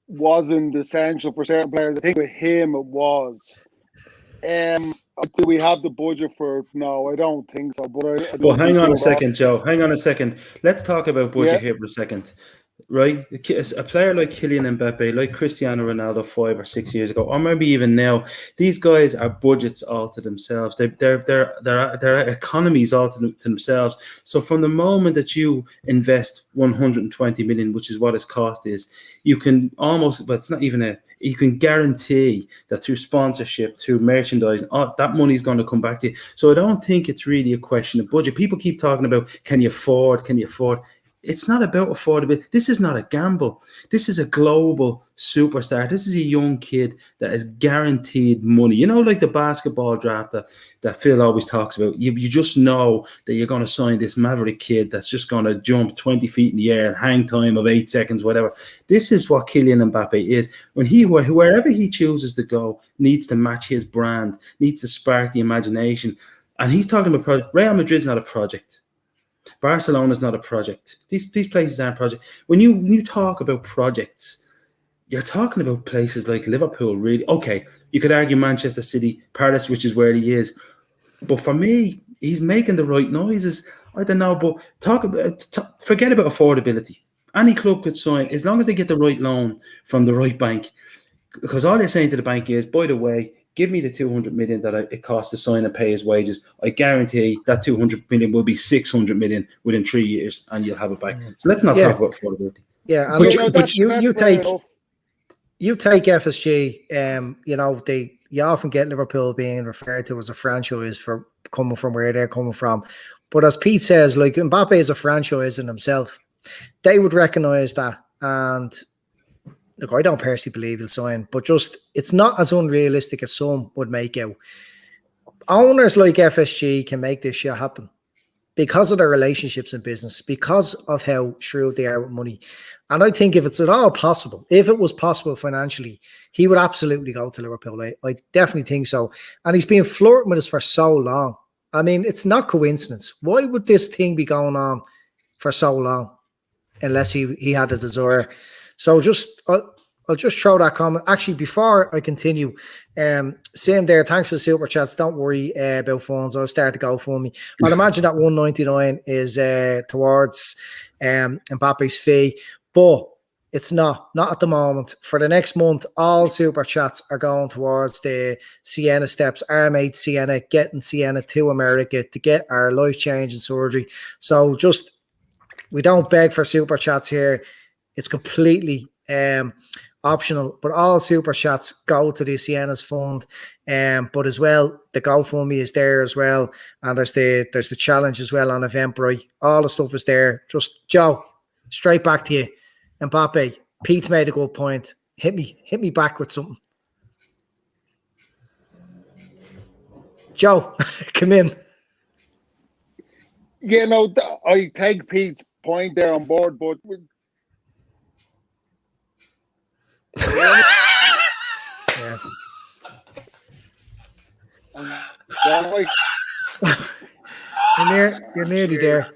wasn't essential for certain players. I think with him it was. Do we have the budget for it? No, I don't think so. But well, hang on a second, Joe. Hang on a second. Let's talk about budget here for a second. Right? A player like Kylian Mbappe, like Cristiano Ronaldo 5 or 6 years ago, or maybe even now, these guys are budgets all to themselves. Their economies all to themselves. So from the moment that you invest 120 million, which is what his cost is, you can almost, but it's not even you can guarantee that through sponsorship, through merchandising, that money is going to come back to you. So I don't think it's really a question of budget. People keep talking about, can you afford? It's not about affordability. This is not a gamble. This is a global superstar. This is a young kid that is guaranteed money. Like the basketball draft that Phil always talks about. You just know that you're going to sign this maverick kid that's just going to jump 20 feet in the air and hang time of 8 seconds, whatever. This is what Kylian Mbappe is. Wherever he chooses to go, needs to match his brand, needs to spark the imagination. And he's talking about project. Real Madrid's not a project. Barcelona's not a project. These places aren't projects. When you talk about projects, you're talking about places like Liverpool, really. Okay, you could argue Manchester City, Paris, which is where he is. But for me, he's making the right noises. I don't know, but forget about affordability. Any club could sign as long as they get the right loan from the right bank. Because all they're saying to the bank is, by the way, give me the 200 million that it costs to sign and pay his wages. I guarantee that 200 million will be 600 million within 3 years, and you'll have it back. So let's not talk about affordability. Yeah, I But, mean, you know, that's you take FSG. You often get Liverpool being referred to as a franchise for coming from where they're coming from. But as Pete says, like Mbappe is a franchise in himself. They would recognise that, and look, I don't personally believe he'll sign, but just it's not as unrealistic as some would make out. Owners like FSG can make this shit happen because of their relationships in business, because of how shrewd they are with money. And I think if it's at all possible, if it was possible financially, he would absolutely go to Liverpool. I definitely think so. And he's been flirting with us for so long. I mean, it's not coincidence. Why would this thing be going on for so long unless he had a desire? So I'll just throw that comment. Actually, before I continue, same there. Thanks for the super chats. Don't worry about phones. I'll start to go for me. I'd imagine that 199 is towards Mbappe's fee, but it's not at the moment. For the next month, all super chats are going towards the Sienna steps. Our mate Sienna, getting Sienna to America to get our life-changing surgery. So we don't beg for super chats here. It's completely optional, but all super chats go to the Sienna's fund. But as well, the GoFundMe is there as well, and there's the challenge as well on Eventbrite. All the stuff is there. Just Joe, straight back to you. Mbappe, Pete's made a good point. Hit me back with something. Joe, come in. Yeah, no, I take Pete's point there on board, but Yeah. You're nearly there.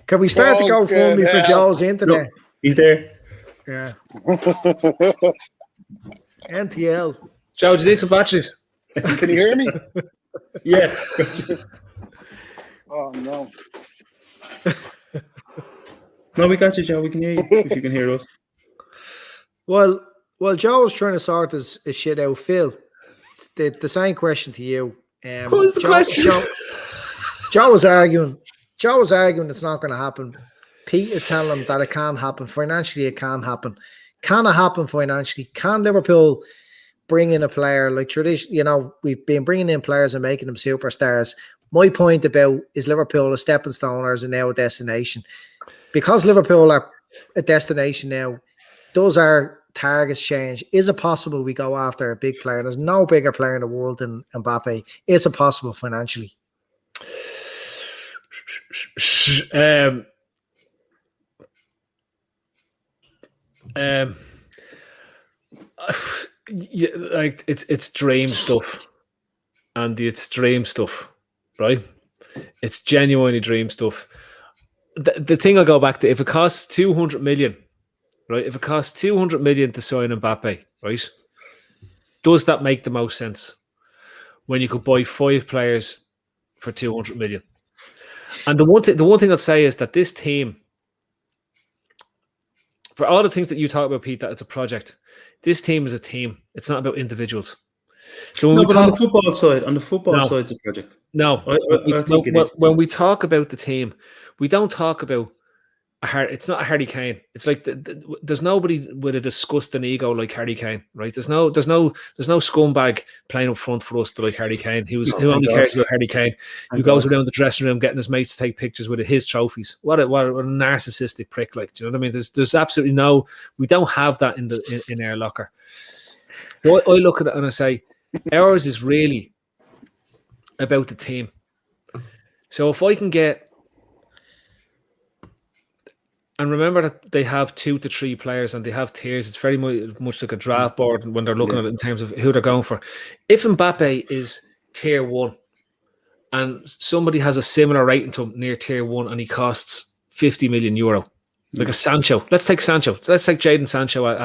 Can we start to go for me for Joe's internet? Look, he's there. Yeah. NTL. Joe, do you need some batteries? Can you hear me? Yeah. Oh no. No, we got you, Joe. We can hear you if you can hear us. Well, Joe was trying to sort his shit out. Phil, the same question to you. What was the question? Joe was arguing. It's not going to happen. Pete is telling him that it can happen. Financially, it can happen. Can it happen financially? Can Liverpool bring in a player like tradition? You know, we've been bringing in players and making them superstars. My point about is Liverpool a stepping stone or is it now a destination? Because Liverpool are a destination now, does our targets change? Is it possible we go after a big player? There's no bigger player in the world than Mbappe. Is it possible financially? Yeah, like it's dream stuff, and it's dream stuff, right? It's genuinely dream stuff. The thing I go back to, if it costs 200 million, right? If it costs 200 million to sign Mbappe, right? Does that make the most sense when you could buy 5 players for 200 million? And the one thing I'd say is that this team, for all the things that you talk about, Pete, that it's a project. This team is a team. It's not about individuals. So when on the football side, it's a project. No, I think it is. When we talk about the team, we don't talk about it's not a Harry Kane. It's like there's nobody with a disgusting ego like Harry Kane, right? There's no scumbag playing up front for us to like Harry Kane. Who only cares about Harry Kane? Who goes around the dressing room getting his mates to take pictures with his trophies. What a narcissistic prick! Like, do you know what I mean? There's absolutely we don't have that in our locker. So I look at it and I say, ours is really about the team. So if I can get. And remember that they have 2 to 3 players and they have tiers. It's very much like a draft board when they're looking at it in terms of who they're going for. If Mbappe is tier 1 and somebody has a similar rating to him near tier 1 and he costs 50 million euro, Like a Sancho. Let's take Sancho. Let's take Jadon Sancho at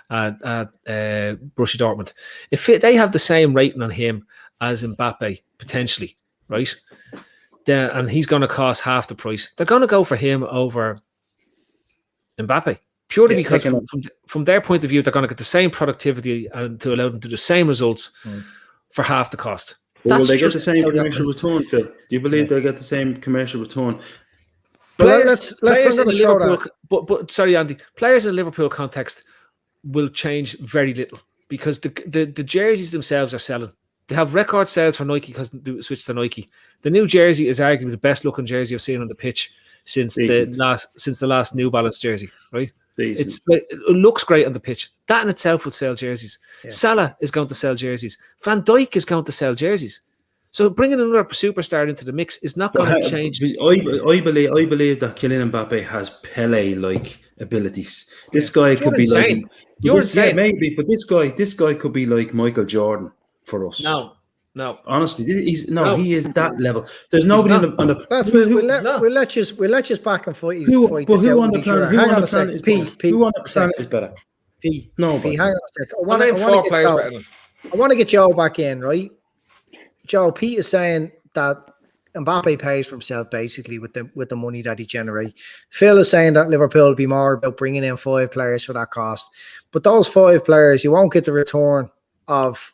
Borussia Dortmund. If they have the same rating on him as Mbappe, potentially, right? And he's going to cost half the price. They're going to go for him over Mbappe. Purely because from their point of view, they're going to get the same productivity and to allow them to do the same results for half the cost. Will they get the same commercial return, Phil? Do you believe they'll get the same commercial return? Players in Liverpool, but sorry, Andy. Players in the Liverpool context will change very little because the jerseys themselves are selling. They have record sales for Nike because they switched to Nike. The new jersey is arguably the best looking jersey I've seen on the pitch since the last New Balance jersey. Right? It looks great on the pitch. That in itself would sell jerseys. Yeah. Salah is going to sell jerseys. Van Dijk is going to sell jerseys. So bringing another superstar into the mix is not going to change. I believe that Kylian Mbappe has Pele-like abilities. This guy could be insane. You're insane. Yeah, maybe, but this guy could be like Michael Jordan for us. No. Honestly, he is that level. There's nobody on the. We'll let you back and fight. Who on the planet? Hang on a second. Who on the planet is better? No, hang on a second. I want to get Joe back in, right? Joe, Pete is saying that Mbappe pays for himself basically with the money that he generates. Phil is saying that Liverpool will be more about bringing in 5 players for that cost. But those 5 players, you won't get the return of,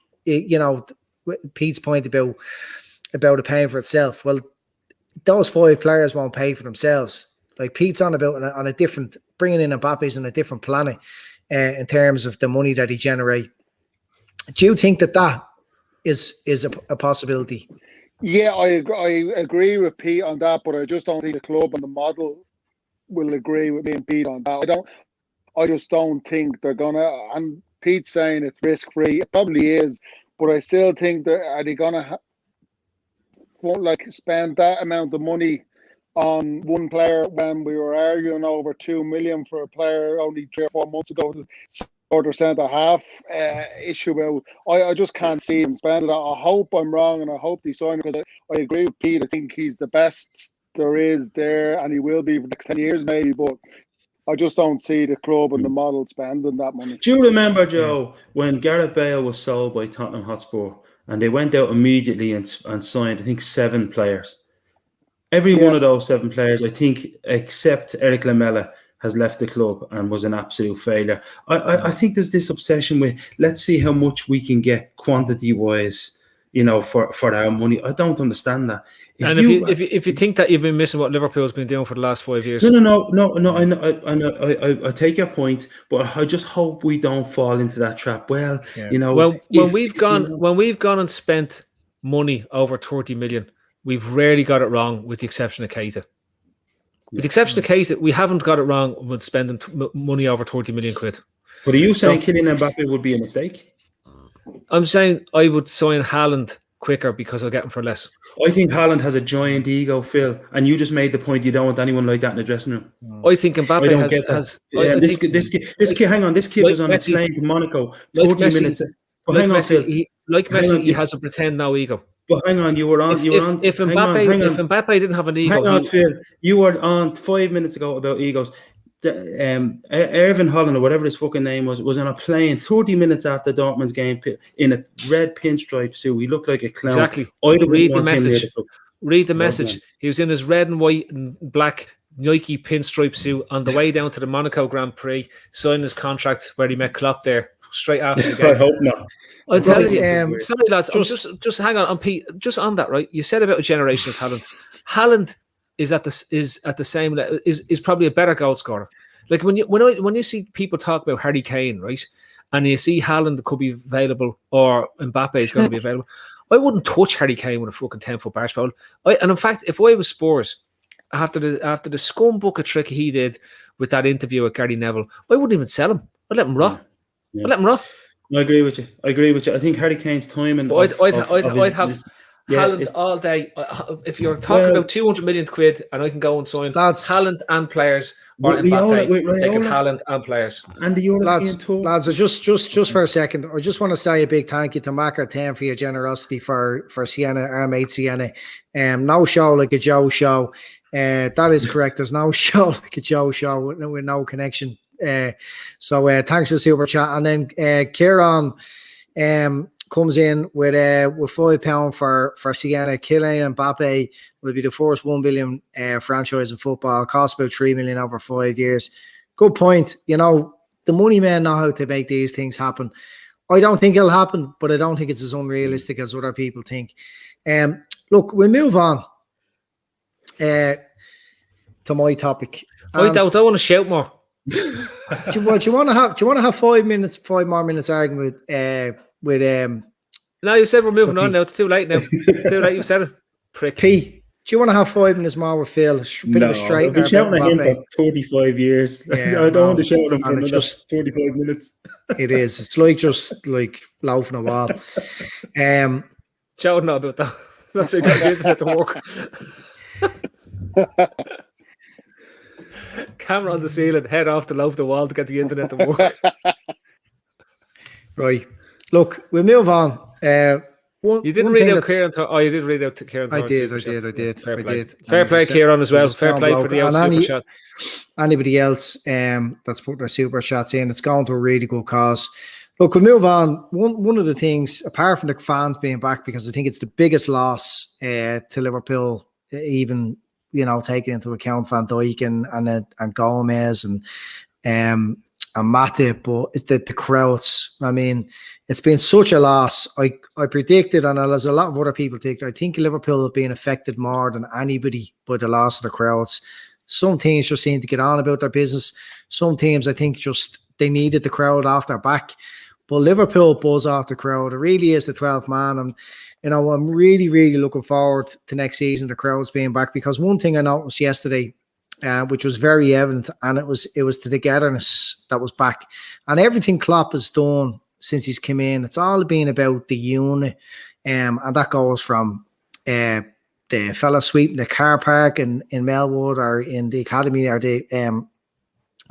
Pete's point about it paying for itself. Well, those 5 players won't pay for themselves. Like Pete's on a different, bringing in Mbappe's on a different planet in terms of the money that he generates. Do you think that is a possibility? Yeah, I agree with Pete on that, but I just don't think the club and the model will agree with me and Pete on that. I just don't think they're gonna. And Pete's saying it's risk free. It probably is, but I still think that are they gonna spend that amount of money on one player when we were arguing over 2 million for a player only 3 or 4 months ago? Or centre half issue. I just can't see him spending that. I hope I'm wrong, and I hope they sign him because I agree with Pete. I think he's the best there is there, and he will be for the next 10 years maybe. But I just don't see the club and the model spending that money. Do you remember, Joe, when Gareth Bale was sold by Tottenham Hotspur, and they went out immediately and signed, I think, 7 players. Every one of those 7 players, I think, except Eric Lamela, has left the club and was an absolute failure. I think there's this obsession with let's see how much we can get quantity-wise, for our money. I don't understand that. If you think that you've been missing what Liverpool's been doing for the last 5 years, no. I take your point, but I just hope we don't fall into that trap. Well, when we've gone and spent money over 30 million, we've rarely got it wrong, with the exception of Keita. With the exception of Keita, we haven't got it wrong with spending money over 30 million quid. But are you saying Kylian Mbappe would be a mistake? I'm saying I would sign Haaland quicker because I'll get him for less. I think Haaland has a giant ego, Phil, and you just made the point you don't want anyone like that in the dressing room. I think Mbappe has. This kid. Hang on, this kid was on a plane to Monaco 40 minutes. Like Messi, he has a pretend no ego. But hang on, you were on. If Mbappe didn't have an ego, hang on, Phil. You were on 5 minutes ago about egos. Ervin Holland, or whatever his fucking name was on a plane 30 minutes after Dortmund's game in a red pinstripe suit. He looked like a clown. Exactly. Read the message. Read the message. He was in his red and white and black Nike pinstripe suit on the way down to the Monaco Grand Prix, signed his contract where he met Klopp there. Straight after the game. I hope not. I'll tell you, sorry lads, just hang on Pete. Just on that, right? You said about a generation of talent. Haaland is at the same level. Is probably a better goal scorer. Like when you see people talk about Harry Kane, right? And you see Haaland could be available or Mbappe is going to be available. I wouldn't touch Harry Kane with a fucking 10-foot barge pole. And in fact, if I was Spurs, after the scum bucket trick he did with that interview with Gary Neville, I wouldn't even sell him. I'd let him rot. Yeah. I'd let him rot. I agree with you. I think Harry Kane's time and I'd Yeah, Haaland all day. If you're talking about 200 million quid, and I can go and sign Haaland and players, or Mbappe, I'm taking Haaland and players. And the European tour. Lads, just for a second, I just want to say a big thank you to Macker 10 for your generosity for Sienna, our mate Sienna. No show like a Joe show. That is correct. There's no show like a Joe show with no connection. So thanks for the super chat. And then Kieran comes in with £5 for Sienna. Kylian Mbappe will be the first 1 billion franchise in football. Cost about 3 million over 5 years. Good point. You know, the money men know how to make these things happen. I don't think it'll happen, but I don't think it's as unrealistic as other people think. Look, we'll move on to my topic. I don't want to shout more. Do you want to have 5 more minutes arguing with No, you said we're moving on now. It's too late now. Too late. You said it. Prick. P. Do you want to have 5 minutes more with Phil? Bit of a straightener. I've been shouting at him for 35 years. Yeah, I don't want to shout at him for another 45 minutes. It is. It's like just like loafing a wall. Shouting about that. That's how you got the internet to work. Camera on the ceiling, head off to loaf the wall to get the internet to work. Right. Look, we'll move on. You didn't read out Kieran. You did read out Kieran. I did. Fair play, Kieran, as well. Fair play for the old super chat. Anybody else that's put their super chats in, it's gone to a really good cause. Look, we'll move on. One of the things, apart from the fans being back, because I think it's the biggest loss to Liverpool, even, you know, taking into account Van Dijk and Gomez and Matip, but it's the crowds. I mean, it's been such a loss. I predicted, and as a lot of other people think, I think Liverpool have been affected more than anybody by the loss of the crowds. Some teams just seem to get on about their business. Some teams, I think, just they needed the crowd off their back. But Liverpool buzz off the crowd. It really is the 12th man. And, you know, I'm really, really looking forward to next season, the crowds being back, because one thing I noticed yesterday, which was very evident, and it was the togetherness that was back. And everything Klopp has done since he's come in, it's all been about the unit. And that goes from the fella sweeping the car park in Melwood, or in the academy, or the in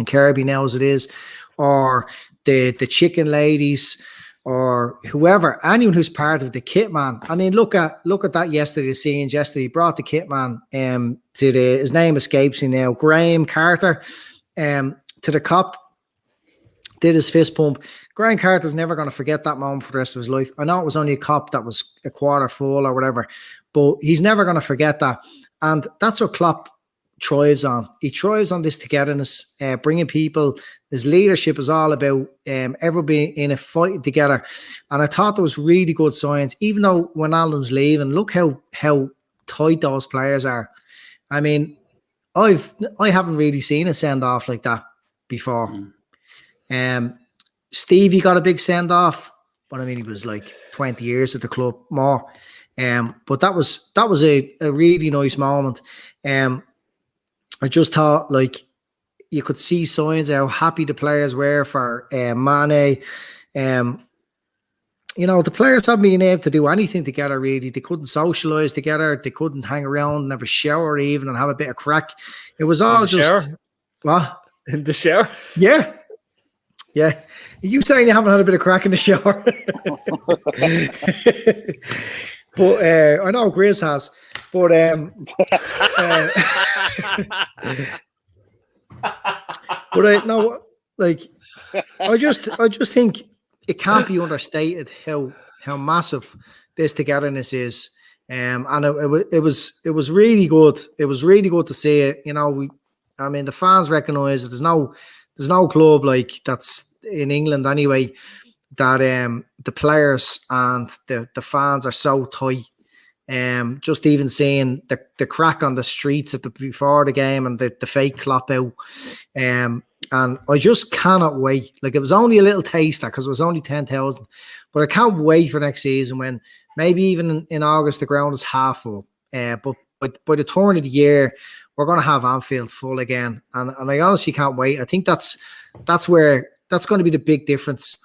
Kirby now as it is, or the chicken ladies, or whoever, anyone who's part of the kit man. I mean, look at that yesterday, the scenes yesterday. He brought the kit man to his name escapes me now, Graham Carter, to the cop, did his fist pump. Graham Carter's never going to forget that moment for the rest of his life. I know it was only a cop that was a quarter full or whatever, but he's never going to forget that. And that's what Klopp thrives on. He thrives on this togetherness, bringing people. His leadership is all about everybody in a fight together. And I thought there was really good signs, even though Wijnaldum's leaving. Look how tight those players are. I mean, I haven't really seen a send off like that before. Stevie got a big send off, but I mean, he was like 20 years at the club more. But that was a really nice moment. I just thought, like, you could see signs of how happy the players were for Mane. You know, the players haven't been able to do anything together, really. They couldn't socialise together. They couldn't hang around and have a shower even and have a bit of crack. It was all just... Shower? What? In the shower? Yeah. Yeah. Are you saying you haven't had a bit of crack in the shower? But I know Grizz has. But but no, like, I just think it can't be understated how massive this togetherness is. And it was really good. It was really good to see it. You know, I mean, the fans recognise that there's no club like that's in England anyway, that the players and the fans are so tight. Just even seeing the crack on the streets before the game and the fake Klopp out. And I just cannot wait. Like, it was only a little taster because it was only 10,000, but I can't wait for next season when maybe even in August the ground is half full. But by the turn of the year, we're going to have Anfield full again. And I honestly can't wait. I think that's going to be the big difference.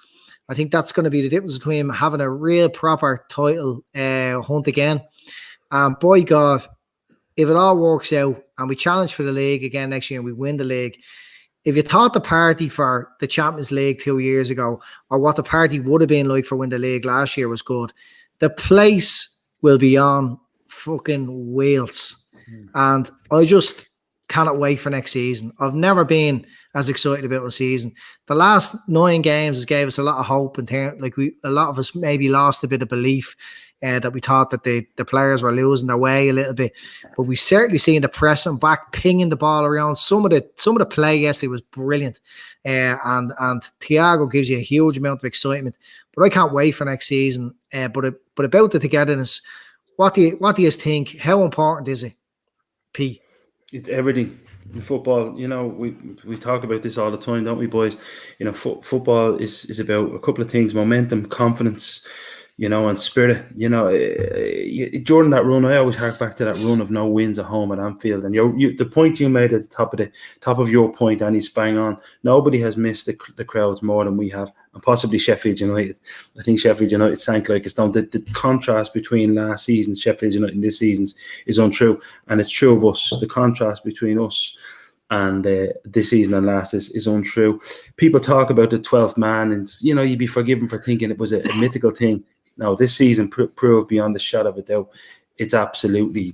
I think that's going to be the difference between having a real proper title hunt again. And by God, if it all works out and we challenge for the league again next year and we win the league, if you thought the party for the Champions League 2 years ago, or what the party would have been like for winning the league last year was good, the place will be on fucking wheels. And I just cannot wait for next season. I've never been as excited about a season. The last 9 games gave us a lot of hope, and a lot of us maybe lost a bit of belief that we thought that the players were losing their way a little bit. But we certainly seen the pressing back, pinging the ball around. Some of the play yesterday was brilliant, and Thiago gives you a huge amount of excitement. But I can't wait for next season. But about the togetherness, what do you think? How important is it, P? It's everything in football. We talk about this all the time, don't we, boys? Football is about a couple of things: momentum, confidence, and spirit. During that run, I always hark back to that run of no wins at home at Anfield. And the point you made at the top of your point, and he's bang on. Nobody has missed the crowds more than we have, and possibly Sheffield United. I think Sheffield United sank like a stone. The contrast between last season, Sheffield United, and this season's is untrue, and it's true of us. The contrast between us and this season and last is untrue. People talk about the 12th man, and you'd be forgiven for thinking it was a mythical thing. No, this season proved beyond the shadow of a doubt. It's absolutely,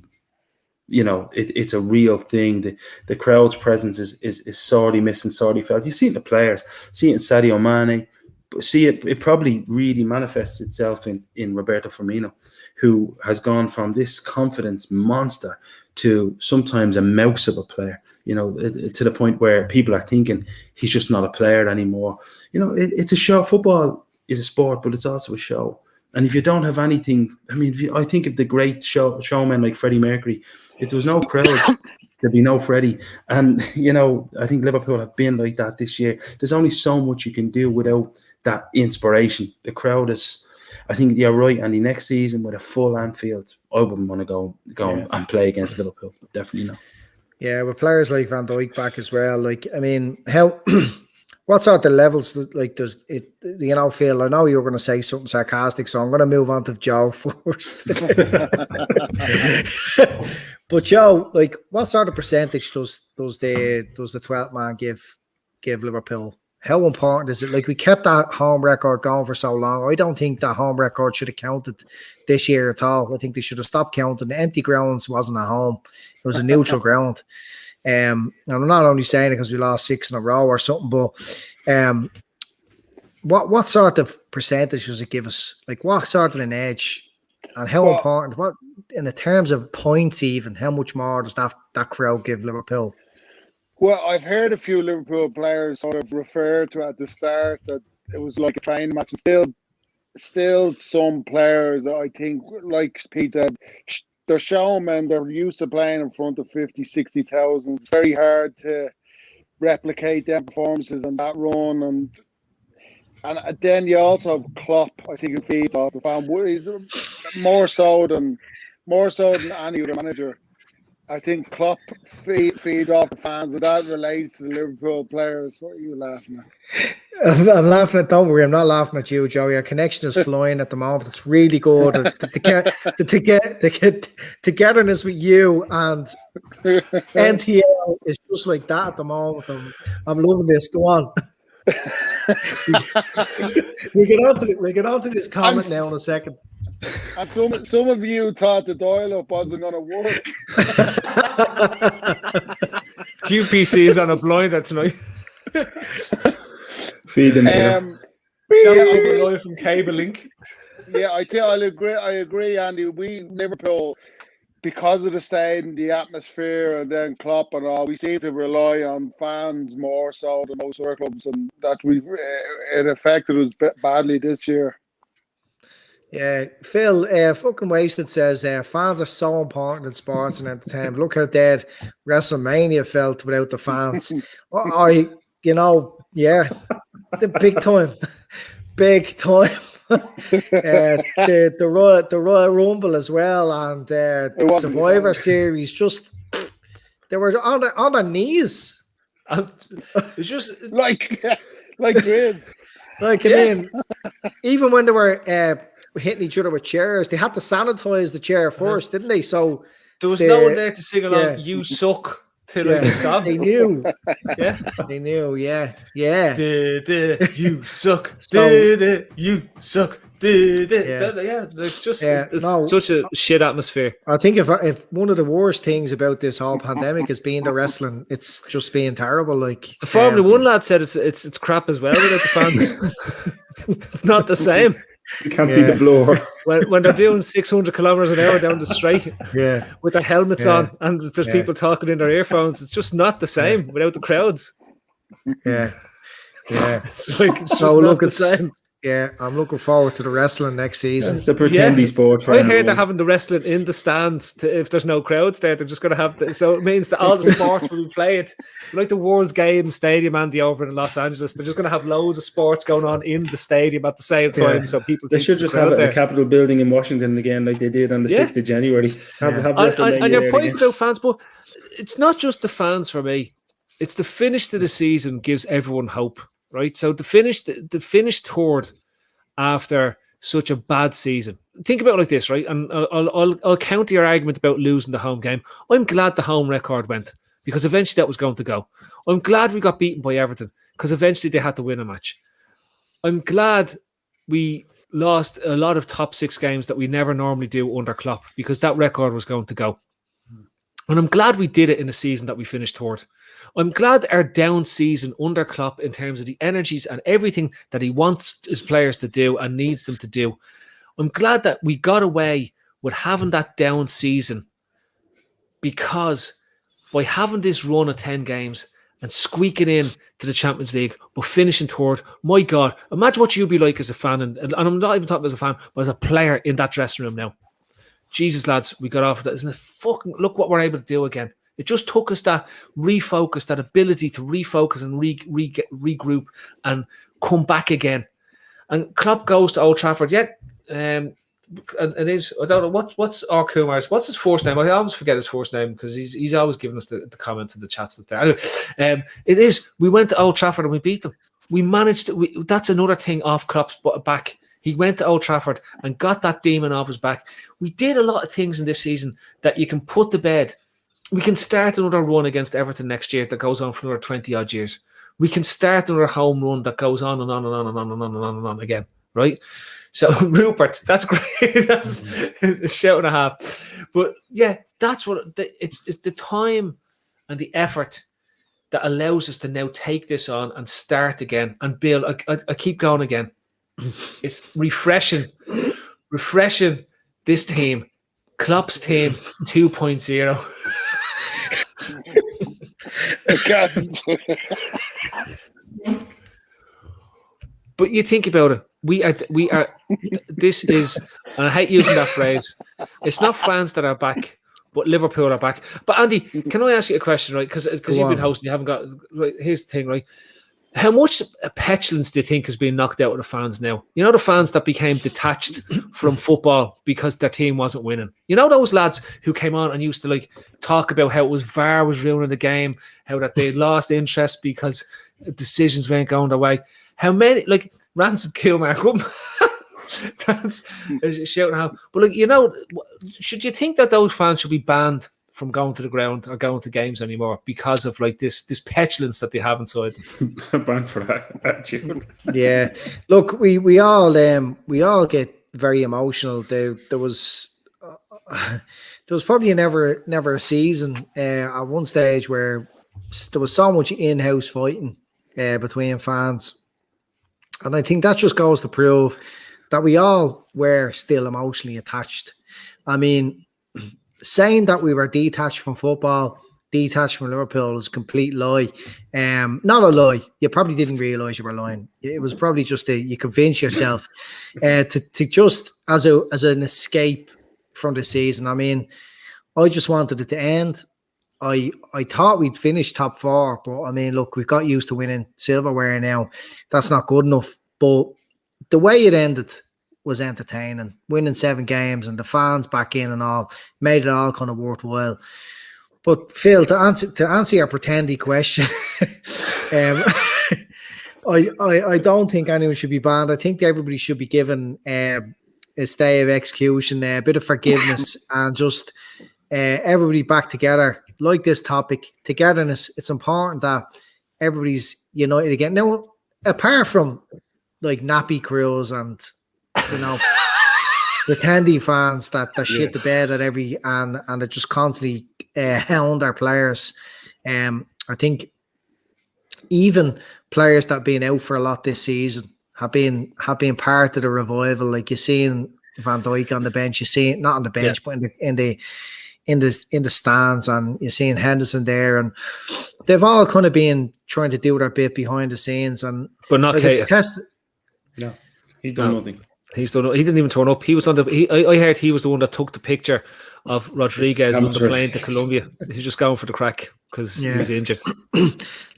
it's a real thing. The crowd's presence is sorely missed and sorely felt. You see it in the players, see it in Sadio Mane, but see it probably really manifests itself in Roberto Firmino, who has gone from this confidence monster to sometimes a mouse of a player, to the point where people are thinking he's just not a player anymore. It's a show. Football is a sport, but it's also a show. And if you don't have anything, I think of the great showmen like Freddie Mercury. If there was no crowd, there'd be no Freddie. And, I think Liverpool have been like that this year. There's only so much you can do without that inspiration. The crowd is, I think you're right, Andy. Next season with a full Anfield, I wouldn't want to go and play against Liverpool. Definitely not. Yeah, with players like Van Dijk back as well. How... What sort of levels, does it, Phil? I know you were going to say something sarcastic, so I'm going to move on to Joe first. But Joe, what sort of percentage does the 12th man give Liverpool? How important is it? We kept that home record going for so long. I don't think that home record should have counted this year at all. I think they should have stopped counting. The empty grounds wasn't a home; it was a neutral ground. And I'm not only saying it because we lost 6 in a row or something, but what sort of percentage does it give us? What sort of an edge, and how important? What in the terms of points, even how much more does that crowd give Liverpool? Well, I've heard a few Liverpool players sort of refer to at the start that it was like a training match. Still, some players, I think, like Pete said, they're showmen. They're used to playing in front of 50, 60,000. It's very hard to replicate them performances and that run. And then you also have Klopp. I think it feeds off the fan more so than any other manager. I think Klopp feeds off the fans, and that relates to the Liverpool players. What are you laughing at? I'm laughing at. Don't worry, I'm not laughing at you, Joe. Your connection is flying at the moment. It's really good. To get togetherness with you and NTL is just like that at the moment. I'm loving this. Go on. we get on to this comment now in a second. And some of you thought the dial-up wasn't going to work. QPC is on a blinder tonight. Feed them. From cable link. Yeah, I agree, Andy. Liverpool, because of the stadium, the atmosphere, and then Klopp and all, we seem to rely on fans more so than most other clubs, and that it affected us badly this year. Yeah, Phil, fucking wasted says fans are so important in sports and entertainment. Look how dead WrestleMania felt without the fans. Yeah, the big time. The Royal Rumble as well, and the Survivor Series. Just they were on their knees. It's just like Grizz. Like, I mean, even when they were hitting each other with chairs, they had to sanitize the chair first, didn't they? So there was no one there to sing along. Yeah. You suck to like the song. They knew. Yeah, They knew. Yeah. you suck. So- You suck. Yeah. There's just no. such a shit atmosphere. I think if one of the worst things about this whole pandemic is being the wrestling, it's just being terrible. Like The Formula One lad said it's crap as well without the fans. It's not the same. You can't see the blower. When they're doing 600 kilometers an hour down the straight with their helmets on and there's people talking in their earphones, it's just not the same without the crowds. Yeah. It's like it's So just look, not the same. Yeah, I'm looking forward to the wrestling next season. It's a pretendy sport. For I heard they're everyone. having the wrestling in the stands. If there's no crowds there, they're just going to have. So it means that all the sports will be played, like the World's Game Stadium and the over in Los Angeles. They're just going to have loads of sports going on in the stadium at the same time. So people They think should there's just have it in there. the Capitol building in Washington again, like they did on the 6th of January. Have And WrestleMania your there point again. about fans, but it's not just the fans for me. It's the finish to the season gives everyone hope, right? So the finish toward after such a bad season. Think about it like this, right? And I'll counter your argument about losing the home game. I'm glad the home record went because eventually that was going to go. I'm glad we got beaten by Everton because eventually they had to win a match. I'm glad we lost a lot of top 6 games that we never normally do under Klopp because that record was going to go. And I'm glad we did it in the season that we finished toward. I'm glad our down season under Klopp in terms of the energies and everything that he wants his players to do and needs them to do. I'm glad that we got away with having that down season because by having this run of 10 games and squeaking in to the Champions League, but finishing toward, my God, imagine what you'd be like as a fan. And I'm not even talking as a fan, but as a player in that dressing room now. Jesus, lads, we got off of that. Isn't it fucking, look what we're able to do again. It just took us that refocus, that ability to refocus and regroup and come back again. And Klopp goes to Old Trafford. Yeah, and it is. I don't know what's our Kumar's. What's his first name? I always forget his first name because he's always giving us the comments and the chats that there. Anyway, it is. We went to Old Trafford and we beat them. We managed. That's another thing off Klopp's back. He went to Old Trafford and got that demon off his back. We did a lot of things in this season that you can put to bed. We can start another run against Everton next year that goes on for another 20-odd years. We can start another home run that goes on and on and on and on and on and on and on again, right? So, Rupert, that's great. That's a shout and a half. But, yeah, that's what it's the time and the effort that allows us to now take this on and start again and build. I keep going again. It's refreshing this team. Klopp's team 2.0. But you think about it, we are. This is, and I hate using that phrase. It's not France that are back, but Liverpool are back. But Andy, can I ask you a question, right? Because you've been hosting, you haven't got. Right, here's the thing, right? How much petulance do you think has been knocked out of the fans now? You know, the fans that became detached from football because their team wasn't winning. You know, those lads who came on and used to like talk about how it was VAR was ruining the game, how that they lost interest because decisions weren't going their way. How many, like Rancid Kilmark, that's shouting out. But like, you know, should you think that those fans should be banned from going to the ground or going to games anymore because of like this petulance that they have inside them? Banned for that attitude. Yeah, look, we all get very emotional. There was probably never a season at one stage where there was so much in-house fighting between fans, and I think that just goes to prove that we all were still emotionally attached. I mean, saying that we were detached from football, detached from Liverpool is a complete lie. Not a lie. You probably didn't realise you were lying. It was probably just you convince yourself to just as an escape from the season. I mean, I just wanted it to end. I thought we'd finish top 4, but I mean, look, we've got used to winning silverware now. That's not good enough. But the way it ended was entertaining. Winning 7 games and the fans back in and all made it all kind of worthwhile. But Phil, to answer your pretendy question, I don't think anyone should be banned. I think everybody should be given a stay of execution, a bit of forgiveness, and just everybody back together. Like this topic, togetherness. It's important that everybody's united again. Now, apart from like nappy crews and the Tandy fans that shit the bed at every and they just constantly hound our players. I think even players that have been out for a lot this season have been part of the revival. Like you're seeing Van Dijk on the bench, you see not on the bench, but in the stands, and you're seeing Henderson there, and they've all kind of been trying to do their bit behind the scenes, but not like No, he's done nothing. He didn't even turn up. He was on the. I heard he was the one that took the picture of Rodriguez on the plane to Colombia. He's just going for the crack because he was injured.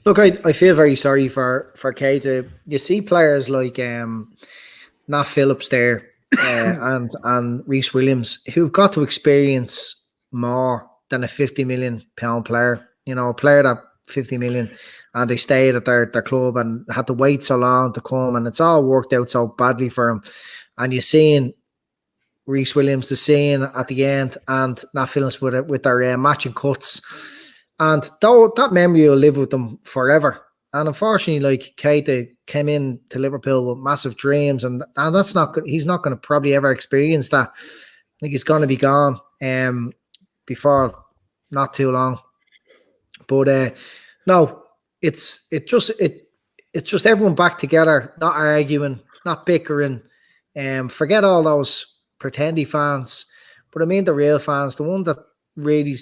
Look, I feel very sorry for Keita. You see players like Nat Phillips there and Reece Williams who've got to experience more than a £50 million player. A player that 50 million, and they stayed at their club and had to wait so long to come, and it's all worked out so badly for him. And you're seeing Reece Williams the scene at the end, and Nat Phillips with their matching cuts, and that memory will live with them forever. And unfortunately, like Keita came in to Liverpool with massive dreams, and that's not good. He's not going to probably ever experience that. I think he's going to be gone before not too long. But no, it's just everyone back together, not arguing, not bickering. Forget all those pretendy fans, but I mean the real fans, the one that really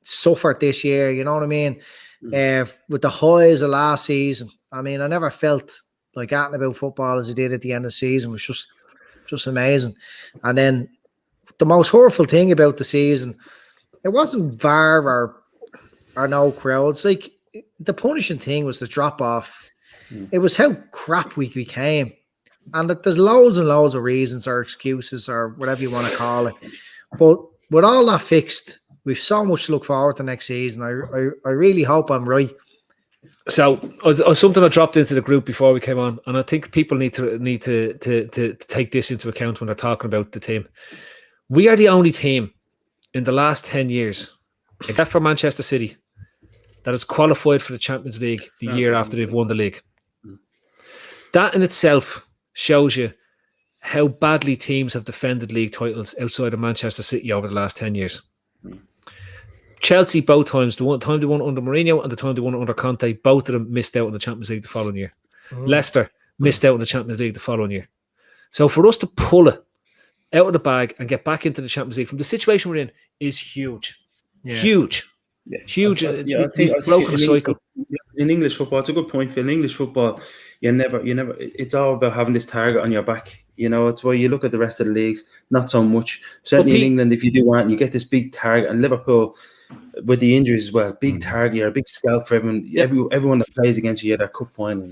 suffered this year. You know what I mean? With the highs of last season, I mean, I never felt like that about football as I did at the end of the season. It was just amazing. And then the most hurtful thing about the season, it wasn't VAR or no crowds. Like the punishing thing was the drop off. It was how crap we became. And there's loads and loads of reasons or excuses or whatever you want to call it. But with all that fixed, we've so much to look forward to next season. I really hope I'm right. So something I dropped into the group before we came on, and I think people need to take this into account when they're talking about the team. We are the only team in the last 10 years, except for Manchester City, that has qualified for the Champions League the year after they've won the league. That in itself shows you how badly teams have defended league titles outside of Manchester City over the last 10 years. Chelsea, both times, the time they won under Mourinho and the time they won under Conte, both of them missed out on the Champions League the following year. Leicester missed out on the Champions League the following year. So for us to pull it out of the bag and get back into the Champions League from the situation we're in is huge. Huge. Yeah. Huge. I think broken a cycle. In English football, it's a good point, Phil. In English football, you never, it's all about having this target on your back. It's why you look at the rest of the leagues, not so much. Certainly in England, if you do want, you get this big target. And Liverpool, with the injuries as well, big target, you're a big scalp for everyone. Everyone that plays against you, they're cup final,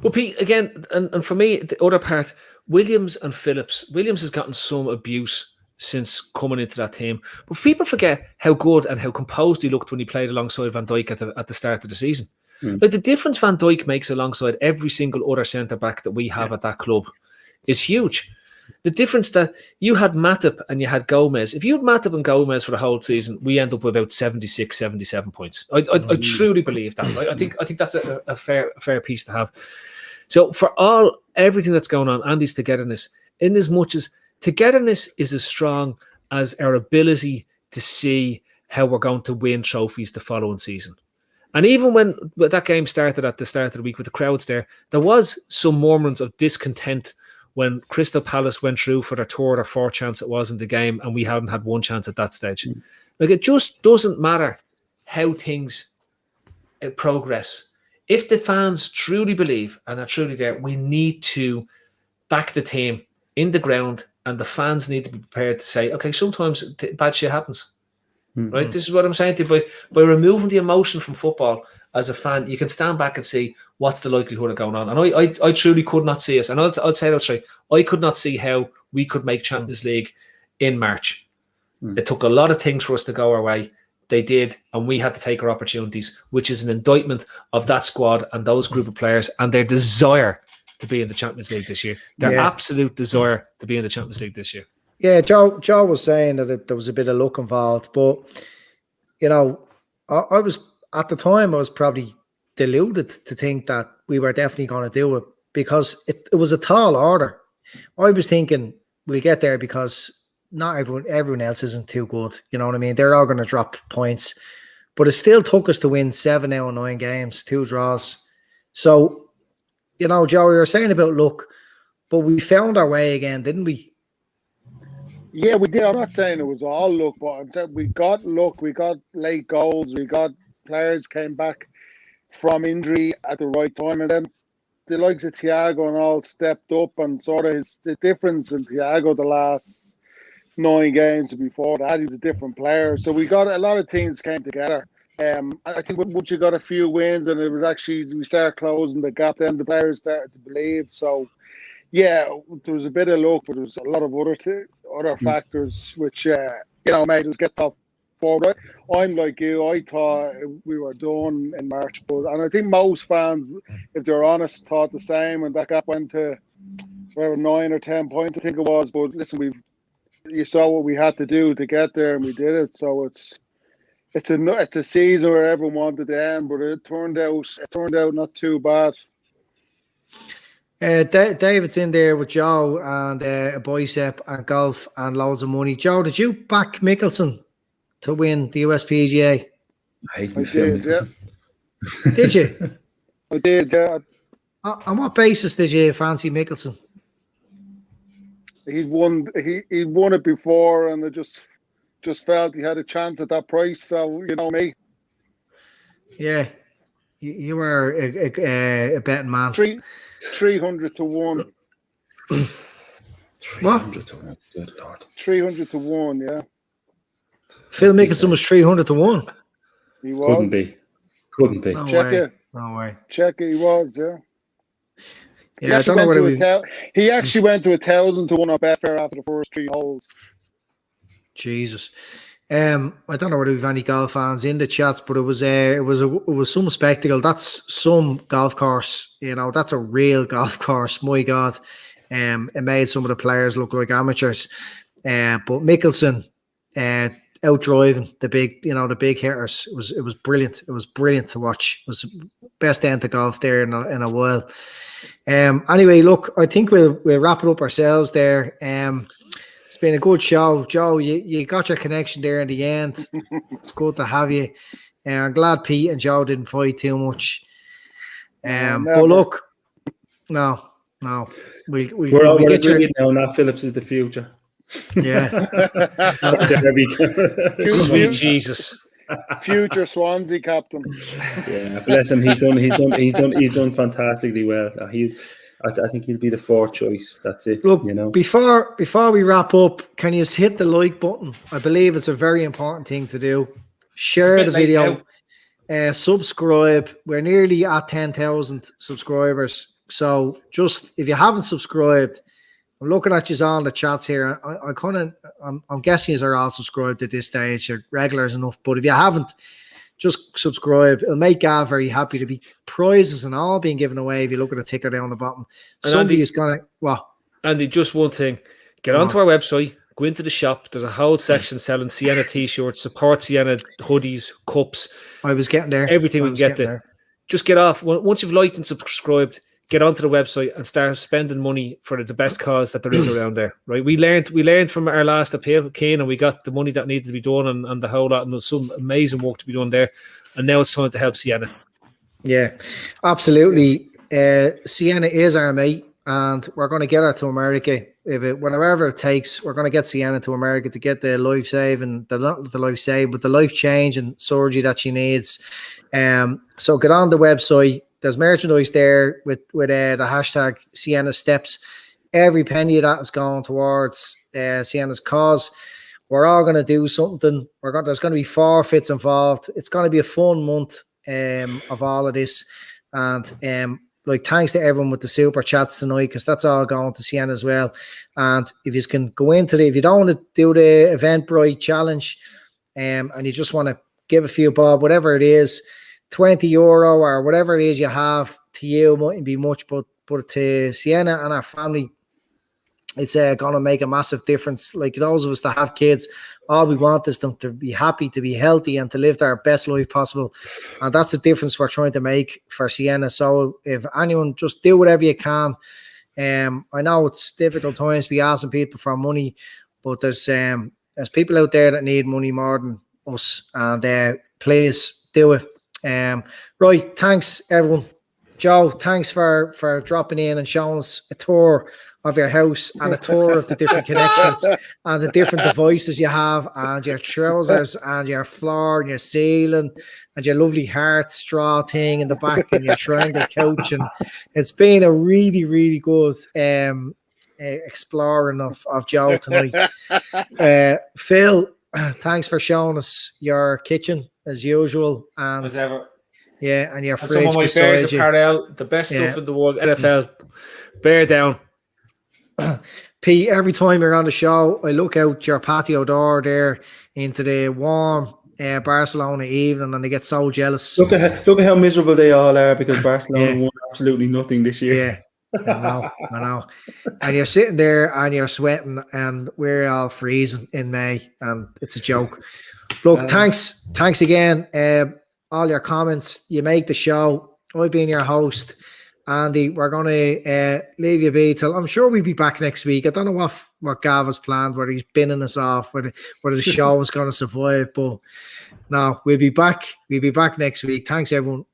But Pete, again, and for me, the other part, Williams and Phillips. Williams has gotten some abuse since coming into that team. But people forget how good and how composed he looked when he played alongside Van Dijk at the start of the season. Like the difference Van Dijk makes alongside every single other centre-back that we have at that club is huge. The difference that you had Matip and you had Gomez. If you had Matip and Gomez for the whole season, we end up with about 76, 77 points. I truly believe that. I think that's a fair piece to have. So for everything that's going on, Andy's togetherness, in as much as togetherness is as strong as our ability to see how we're going to win trophies the following season. And even when that game started at the start of the week with the crowds there was some murmurings of discontent when Crystal Palace went through for their third or fourth chance it was in the game, and we hadn't had one chance at that stage. Like, it just doesn't matter how things progress. If the fans truly believe and are truly there, we need to back the team in the ground, and the fans need to be prepared to say, okay, sometimes bad shit happens. Right? This is what I'm saying to you. By removing the emotion from football as a fan, you can stand back and see what's the likelihood of going on. And I truly could not see us. And I'd say that straight. I could not see how we could make Champions League in March. It took a lot of things for us to go our way. they did, and we had to take our opportunities, which is an indictment of that squad and those group of players and their desire to be in the Champions League this year. Their absolute desire to be in the Champions League this year. Yeah, Joe was saying that there was a bit of luck involved, but you know, I was at the time I was probably deluded to think that we were definitely going to do it because it was a tall order. I was thinking we'll get there because not everyone else isn't too good. You know what I mean? They're all going to drop points, but it still took us to win 7 out of 9 games, 2 draws. So, you know, Joe, you were saying about luck, but we found our way again, didn't we? Yeah, we did. I'm not saying it was all luck, but we got luck. We got late goals. We got players came back from injury at the right time, and then the likes of Thiago and all stepped up, and sort of the difference in Thiago the last 9 games before that, he was a different player. So we got a lot of things came together. I think once you got a few wins, and it was actually we started closing the gap, then the players started to believe. So yeah, there was a bit of luck, but there was a lot of other factors which you know made us get top 4. Right? I'm like you. I thought we were done in March, and I think most fans, if they're honest, thought the same. And that gap went to whatever 9 or 10 points, I think it was. But listen, you saw what we had to do to get there, and we did it. So it's a season where everyone wanted to end, but it turned out not too bad. David's in there with Joe and a bicep and golf and loads of money. Joe, did you back Mickelson to win the USPGA? I hate Mickelson. Yeah. Did you? I did, yeah. On what basis did you fancy Mickelson? He'd won it before, and I just felt he had a chance at that price. So you know me. Yeah, you were a betting man. 300 to 1. 300 to 1. Good Lord. 300 to 1. Yeah. Phil Mickelson was 300 to 1. He was. Couldn't be. No Check way. it. No way. Check it. He was. Yeah. Yeah, I don't know whether he actually went to 1,000 to 1 on Betfair after the first 3 holes. Jesus. I don't know whether we've any golf fans in the chats, but it was some spectacle. That's some golf course, you know. That's a real golf course. My God, it made some of the players look like amateurs. But Mickelson, out driving the big hitters. It was brilliant. It was brilliant to watch. It was the best end to golf there in a while. Anyway, look, I think we'll wrap it up ourselves there. It's been a good show. Joe, you got your connection there in the end. It's good to have you. I'm glad Pete and Joe didn't fight too much. But look, no. We'll get you now. Nat Phillips is the future. Yeah. Sweet Jesus. Future Swansea captain. Yeah, bless him. He's done fantastically well. I think he'll be the 4th choice. That's it. Look, you know. Before we wrap up, can you just hit the like button? I believe it's a very important thing to do. Share the video. Subscribe. We're nearly at 10,000 subscribers. So just if you haven't subscribed, I'm looking at you on the chats here. I'm guessing you are all subscribed at this stage. You're regulars enough. But if you haven't, just subscribe. It'll make Gav very happy. To be prizes and all being given away if you look at the ticker down the bottom. And Somebody is going to... What? Andy, just one thing. Get onto our website. Go into the shop. There's a whole section selling Sienna t-shirts, support Sienna hoodies, cups. I was getting there. Everything we can get there. Just get off. Once you've liked and subscribed, get onto the website and start spending money for the best cause that there is around there. Right? We learned from our last appeal, Kane, and we got the money that needed to be done and the whole lot, and there's some amazing work to be done there. And now it's time to help Sienna. Yeah, absolutely. Sienna is our mate, and we're going to get her to America. Whatever it takes, we're going to get Sienna to America to get the life save and not the life save, but the life change and surgery that she needs. So get on the website. There's merchandise there with the hashtag Sienna Steps. Every penny of that is going towards Sienna's cause. We're all going to do something. There's going to be forfeits involved. It's going to be a fun month of all of this. And thanks to everyone with the super chats tonight, because that's all going to Sienna as well. And if you can go into if you don't want to do the Eventbrite challenge, and you just want to give a few bob, whatever it is, €20 or whatever it is you have to you mightn't be much, but to Sienna and our family, it's going to make a massive difference. Like those of us that have kids, all we want is them to be happy, to be healthy, and to live their best life possible. And that's the difference we're trying to make for Sienna. So if anyone, just do whatever you can. I know it's difficult times to be asking people for money, but there's people out there that need money more than us, and please do it. Right, thanks everyone. Joe, thanks for dropping in and showing us a tour of your house and a tour of the different connections and the different devices you have, and your trousers and your floor and your ceiling and your lovely heart straw thing in the back and your triangle couch. And it's been a really, really good exploring of Joe tonight. Phil, thanks for showing us your kitchen as usual. And as ever. Yeah, and your And fridge some of my beside favourite you. apparel, the best stuff in the world, NFL. Bear down. Pete, every time you're on the show, I look out your patio door there into the warm Barcelona evening, and I get so jealous. Look at how miserable they all are because Barcelona won absolutely nothing this year. Yeah, I know. And you're sitting there and you're sweating, and we're all freezing in May, and it's a joke. Look, thanks again. All your comments, you make the show. I've been your host, Andy. We're going to leave you be till, I'm sure we'll be back next week. I don't know what Gav has planned, whether he's binning us off, whether the show is going to survive. But no, we'll be back. We'll be back next week. Thanks, everyone.